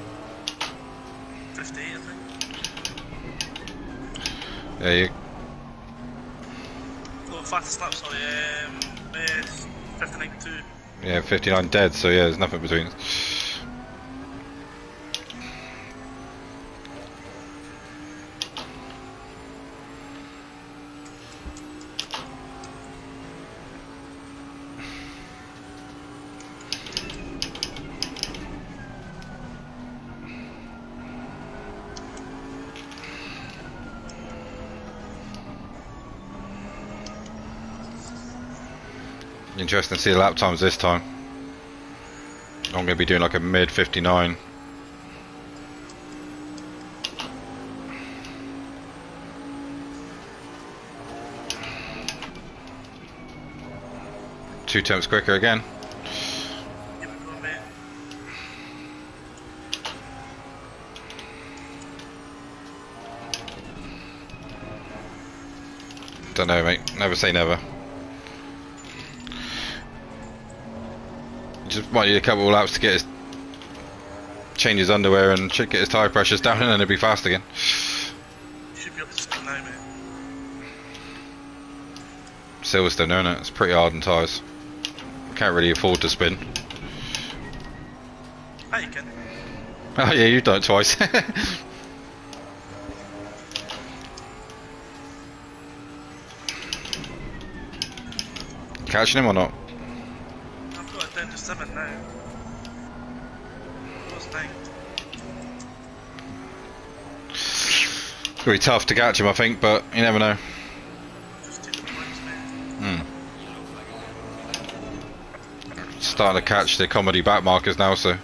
[SPEAKER 2] 58, I think.
[SPEAKER 1] Yeah, you.
[SPEAKER 2] Oh, fastest lap, sorry. 59.2.
[SPEAKER 1] Yeah, 59 dead. So yeah, there's nothing between us. Interesting to see the lap times this time. I'm going to be doing like a mid 59. Two tenths quicker again.
[SPEAKER 2] Here we go, mate.
[SPEAKER 1] Don't know, mate. Never say never. Just might need a couple of laps to get his change his underwear and get his tyre pressures down, and then he'll be fast again.
[SPEAKER 2] You should be up to speed now, mate.
[SPEAKER 1] Silverstone, isn't it? It's pretty hard on tyres. Can't really afford to spin.
[SPEAKER 2] Ah, you can.
[SPEAKER 1] Oh yeah, you've done it twice. Catching him or not?
[SPEAKER 2] I've got it down to 7 now. It was 9.
[SPEAKER 1] It's going to be tough to catch him, I think, but you never know.
[SPEAKER 2] Just 2 points, mate.
[SPEAKER 1] Starting to catch the comedy back markers now, so.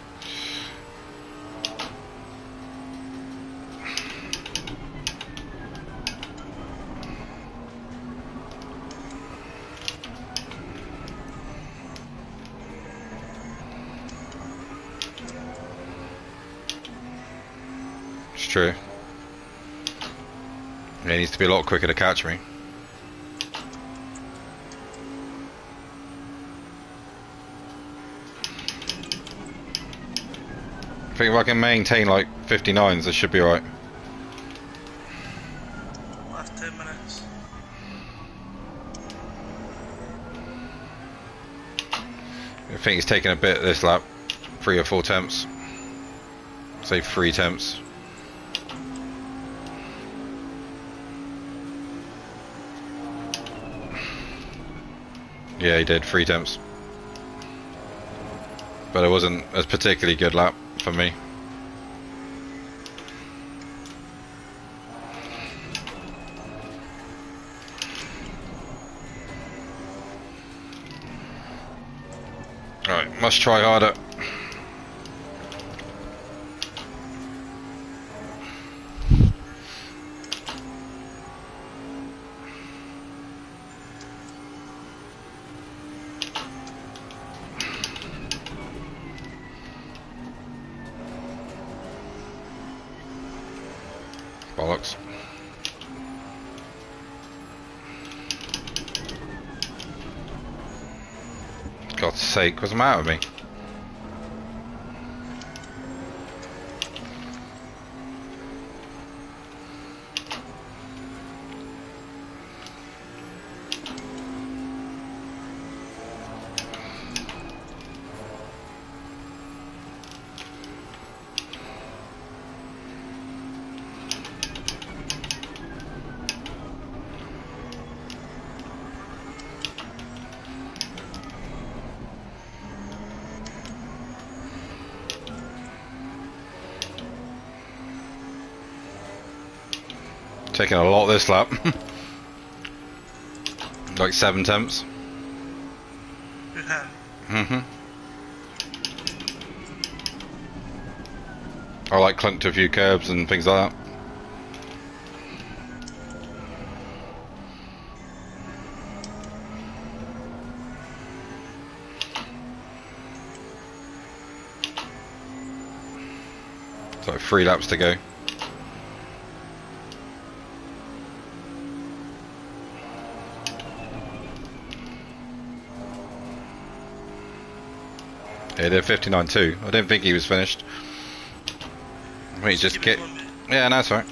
[SPEAKER 1] It's true. Yeah, he needs to be a lot quicker to catch me. I think if I can maintain like 59s, I should be alright.
[SPEAKER 2] Last 10 minutes.
[SPEAKER 1] I think he's taking a bit this lap. 3 or 4 temps. Say 3 temps. Yeah, he did 3 temps. But it wasn't a particularly good lap for me. Right, must try harder. Bollocks. God's sake, what's the matter with me? Taking a lot this lap. Like 7 temps.
[SPEAKER 2] Yeah.
[SPEAKER 1] I like clunked to a few curbs and things like that. It's like 3 laps to go. Yeah, they're 59.2. I didn't think he was finished. I mean, just get. Yeah, no, that's right.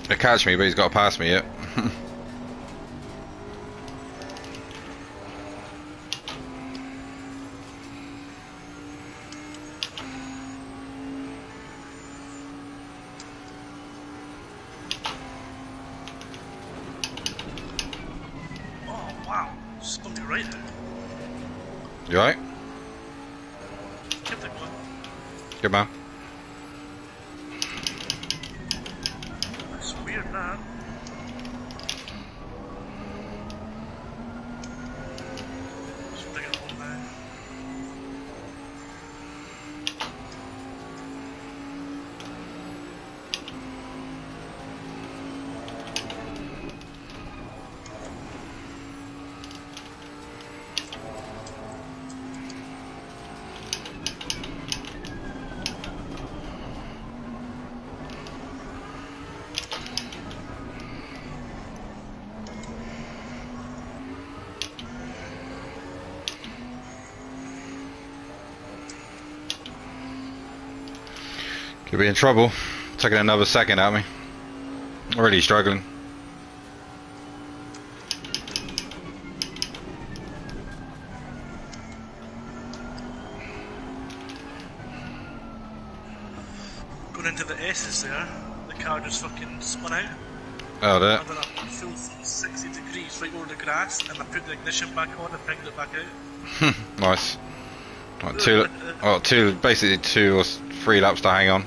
[SPEAKER 1] He'll catch me, but he's got to pass me yet. You alright? Good man.
[SPEAKER 2] That's weird, man. Just bring it home now.
[SPEAKER 1] Could be in trouble. Taking another second at me. Already struggling.
[SPEAKER 2] Going into the S's there, the car just fucking spun out.
[SPEAKER 1] Oh, there.
[SPEAKER 2] I done a full 60 degrees right over the grass, and I put the ignition back on and picked it back out.
[SPEAKER 1] Nice. Right, basically 2 or 3 laps to hang on.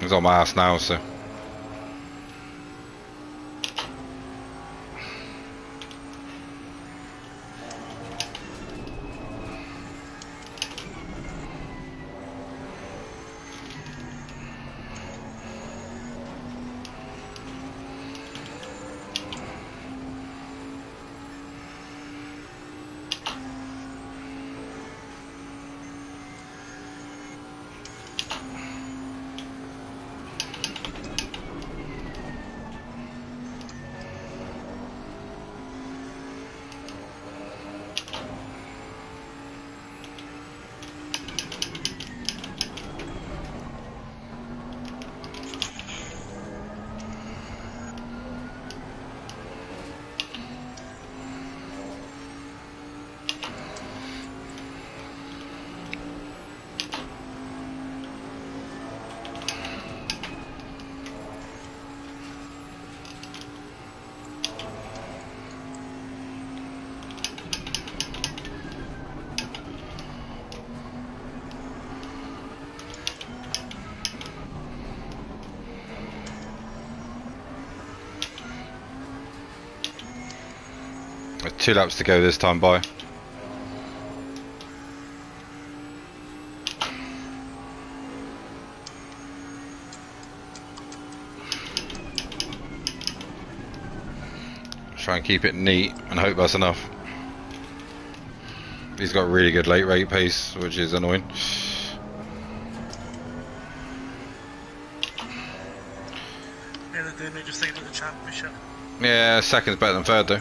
[SPEAKER 1] It's on my ass now, so. 2 laps to go this time by. Try and keep it neat and hope that's enough. He's got really good late rate pace, which is annoying.
[SPEAKER 2] Yeah, they're doing just thinking about the championship.
[SPEAKER 1] Yeah, second's better than third though.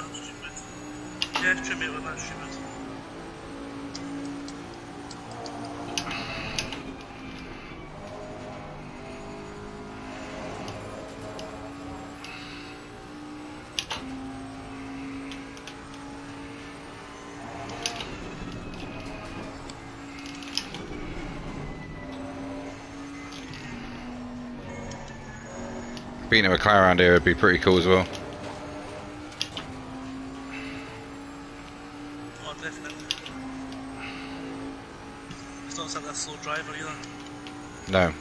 [SPEAKER 2] Yeah, it's true, mate, with that stupid.
[SPEAKER 1] Beating a McLaren around here would be pretty cool as well.
[SPEAKER 2] Oh, definitely. It's not like that slow driver either.
[SPEAKER 1] No.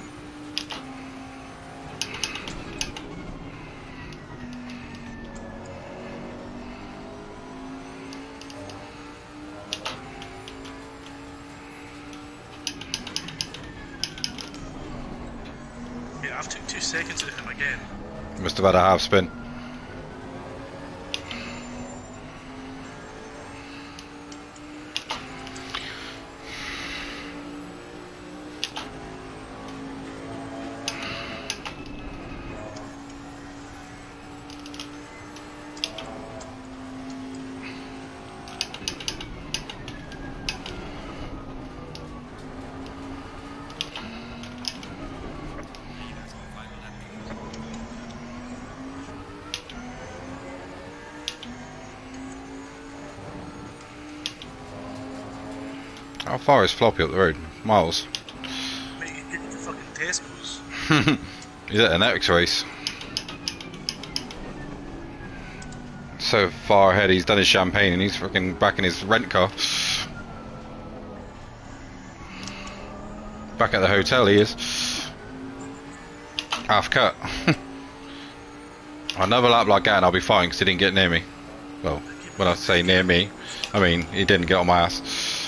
[SPEAKER 2] Yeah, I've took 2 seconds of him again.
[SPEAKER 1] Must have had a half spin. How far is Floppy up the road? Miles.
[SPEAKER 2] Mate, you get the fucking Tesco's.
[SPEAKER 1] He's at an X race. So far ahead, he's done his champagne and he's fucking back in his rent car. Back at the hotel he is. Half cut. Another lap like that and I'll be fine because he didn't get near me. Well, when I say near me, I mean he didn't get on my ass.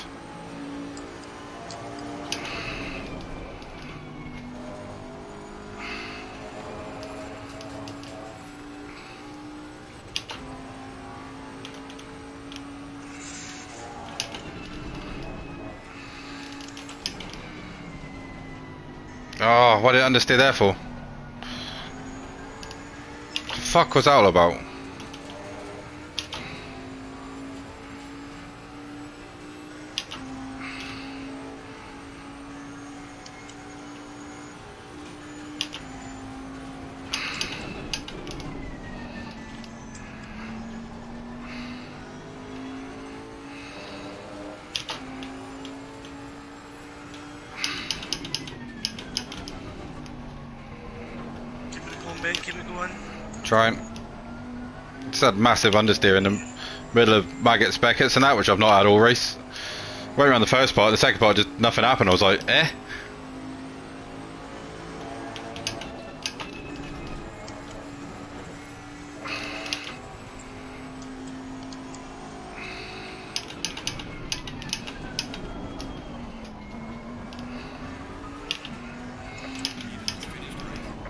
[SPEAKER 1] Oh, what did it understeer there for? The fuck was that all about?
[SPEAKER 2] Keep it going.
[SPEAKER 1] Trying. Just had massive understeer in the middle of Maggots, Beckett's and that, which I've not had all race. Went around the first part, the second part just nothing happened. I was like, eh?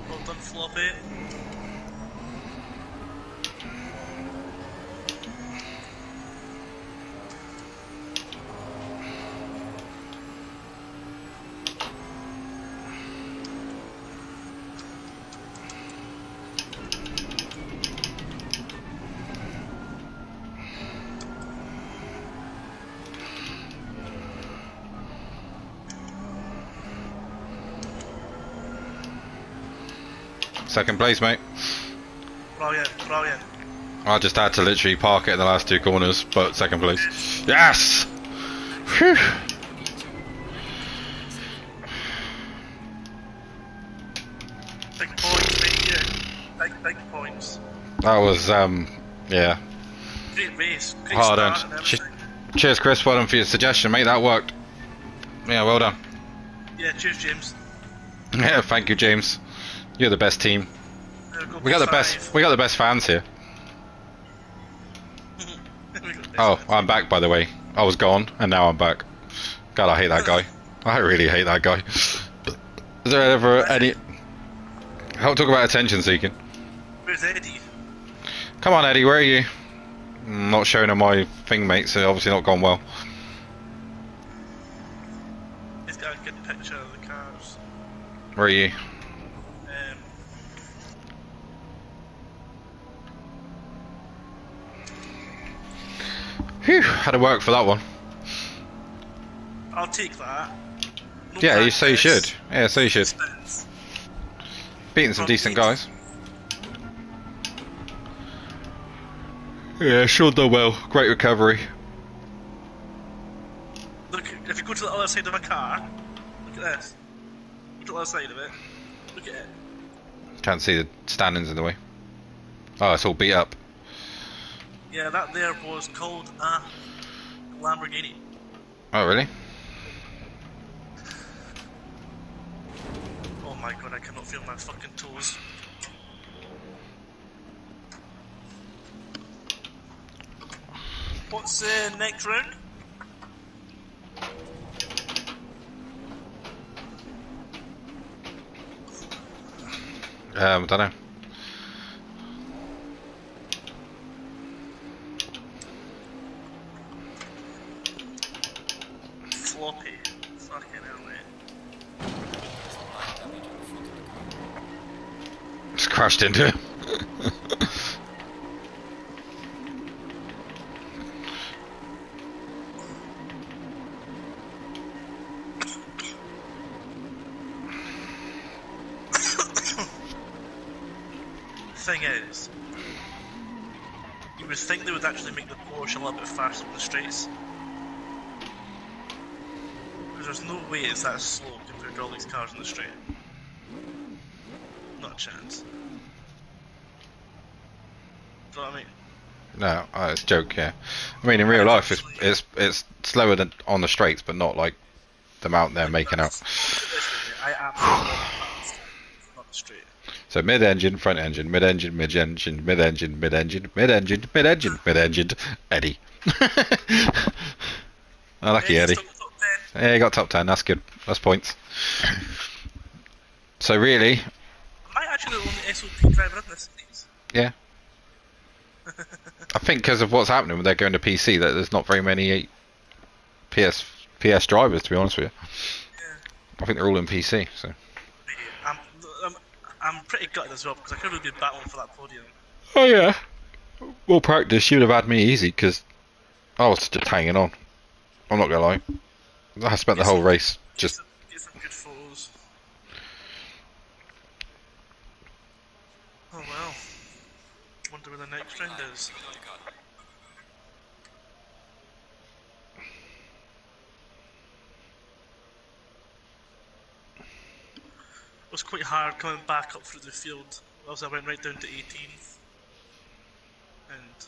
[SPEAKER 2] Well done, Floppy.
[SPEAKER 1] Second place, mate.
[SPEAKER 2] Brilliant, brilliant.
[SPEAKER 1] I just had to literally park it in the last 2 corners, but second place. Yes! Whew.
[SPEAKER 2] Big points, mate, yeah. Big points.
[SPEAKER 1] That was, yeah.
[SPEAKER 2] Great race. Great
[SPEAKER 1] Hard
[SPEAKER 2] start and
[SPEAKER 1] earned.
[SPEAKER 2] everything.
[SPEAKER 1] Cheers, Chris. Well done for your suggestion, mate. That worked. Yeah, well done.
[SPEAKER 2] Yeah, cheers, James.
[SPEAKER 1] Yeah, thank you, James. You're the best team.
[SPEAKER 2] There
[SPEAKER 1] We got the best. We got the best fans here.
[SPEAKER 2] We got
[SPEAKER 1] Oh, I'm back, by the way. I was gone, and now I'm back. God, I hate that guy. I really hate that guy. Is there ever any... I'll talk about attention seeking.
[SPEAKER 2] Where's Eddie?
[SPEAKER 1] Come on, Eddie, where are you? Not showing on my thing, mate, so obviously not gone well.
[SPEAKER 2] He's got a good picture of the cars.
[SPEAKER 1] Where are you? Phew, had to work for that one.
[SPEAKER 2] I'll take that. No
[SPEAKER 1] Yeah,
[SPEAKER 2] practice.
[SPEAKER 1] so you should. Yeah, so you should.
[SPEAKER 2] Spins.
[SPEAKER 1] Beating some decent guys. Yeah, sure done well. Great recovery.
[SPEAKER 2] Look, if you go to the other side of a car, look at this. Look at the other side of it. Look at it.
[SPEAKER 1] Can't see the standings in the way. Oh, it's all beat up.
[SPEAKER 2] Yeah, that there was called a Lamborghini.
[SPEAKER 1] Oh, really?
[SPEAKER 2] Oh my god, I cannot feel my fucking toes. What's the next round?
[SPEAKER 1] Don't know.
[SPEAKER 2] Floppy. Fucking hell, mate.
[SPEAKER 1] Just crashed into him.
[SPEAKER 2] Thing is, you would think they would actually make the Porsche a little bit faster on the straights. Because there's no way it's that slow compared to all these cars on the straight. Not a chance. Do you know what I mean?
[SPEAKER 1] No, it's a joke, yeah. I mean, in real life, it's slower than on the straights, but not like the mountain they're making out.
[SPEAKER 2] I absolutely fast, not straight.
[SPEAKER 1] So mid-engine, front engine, mid-engine, mid-engine, mid-engine, mid-engine, mid-engine, mid-engine, mid-engine, Eddie. Oh, lucky Eddie. Yeah, he got top 10, that's good. That's points. So really...
[SPEAKER 2] Am I actually the only SOP driver in this series?
[SPEAKER 1] Yeah. I think because of what's happening when they're going to PC, that there's not very many PS drivers, to be honest with you.
[SPEAKER 2] Yeah.
[SPEAKER 1] I think they're all in PC, so...
[SPEAKER 2] I'm pretty gutted as well because I could have been battling for that podium.
[SPEAKER 1] Oh yeah. Well, practice, you'd have had me easy because I was just hanging on. I'm not gonna lie. I spent the whole race just.
[SPEAKER 2] Get some good photos. Oh well. Wonder where the next round is. It was quite hard coming back up through the field. As I went right down to 18th and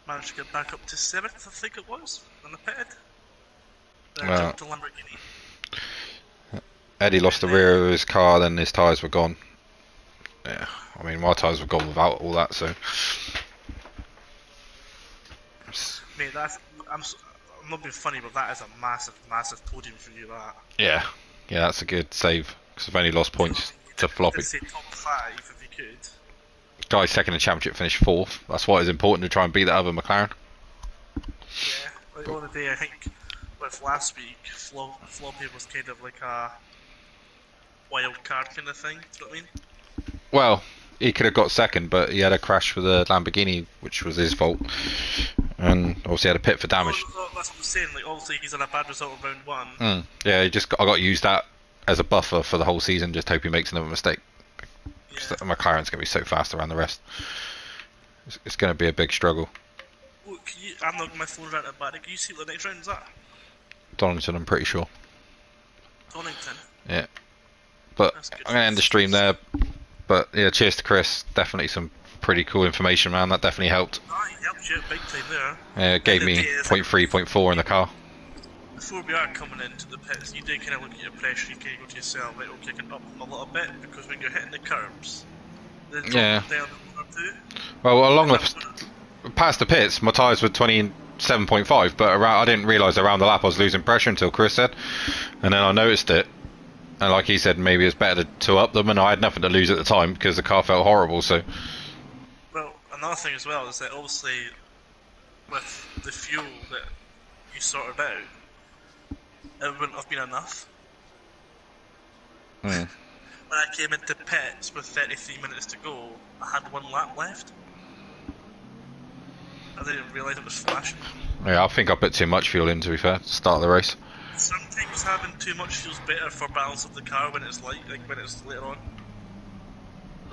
[SPEAKER 2] managed to get back up to 7th, I think it was, on the pitted. Then I jumped to Lamborghini.
[SPEAKER 1] Eddie lost the rear of his car, then his tyres were gone. Yeah, I mean my tyres were gone without all that, so.
[SPEAKER 2] Mate, I'm not being funny, but that is a massive, massive podium for you. That.
[SPEAKER 1] Yeah, that's a good save. Because I've only lost points to Floppy.
[SPEAKER 2] Say top 5 if you could.
[SPEAKER 1] Guy's second in the championship, finished 4th. That's why it's important to try and beat that other McLaren.
[SPEAKER 2] Yeah, like the other day I think with last week, Floppy was kind of like a wild card kind of thing. Do you know what I mean?
[SPEAKER 1] Well, he could have got second, but he had a crash with the Lamborghini, which was his fault. And obviously had a pit for damage.
[SPEAKER 2] Well, that's what I'm saying. Like obviously he's had a bad result of round 1.
[SPEAKER 1] Yeah, I got to use that as a buffer for the whole season. Just hope he makes another mistake.
[SPEAKER 2] Yeah.
[SPEAKER 1] McLaren's going to be so fast around the rest. It's going to be a big struggle.
[SPEAKER 2] Well, I'm not my phone right at the back. Can you see what the next round is at?
[SPEAKER 1] Donington, I'm pretty sure.
[SPEAKER 2] Donington.
[SPEAKER 1] Yeah. But I'm going to end the stream there. But yeah, cheers to Chris. Definitely some pretty cool information, man. That definitely helped.
[SPEAKER 2] Ah, he helped you big time there.
[SPEAKER 1] Yeah, it gave me 0.3, 0.4 in the car.
[SPEAKER 2] Before we are coming into the pits, you do kind of look at your pressure. You kind of go to yourself, like, okay, I can up them a little bit because when you're hitting the curbs, they're dropping down 1 or 2.
[SPEAKER 1] Well, past the pits, my tyres were 27.5, but I didn't realise around the lap I was losing pressure until Chris said, and then I noticed it, and like he said, maybe it's better to up them, and I had nothing to lose at the time because the car felt horrible. So,
[SPEAKER 2] well, another thing as well is that obviously with the fuel that you sorted out, it wouldn't have been enough. When I came into pits with 33 minutes to go, I had 1 lap left. I didn't realise it was flashing.
[SPEAKER 1] yeah, I think I put too much fuel in, to be fair, to start the race.
[SPEAKER 2] Sometimes having too much fuel's better for balance of the car when it's light, like when it's later on.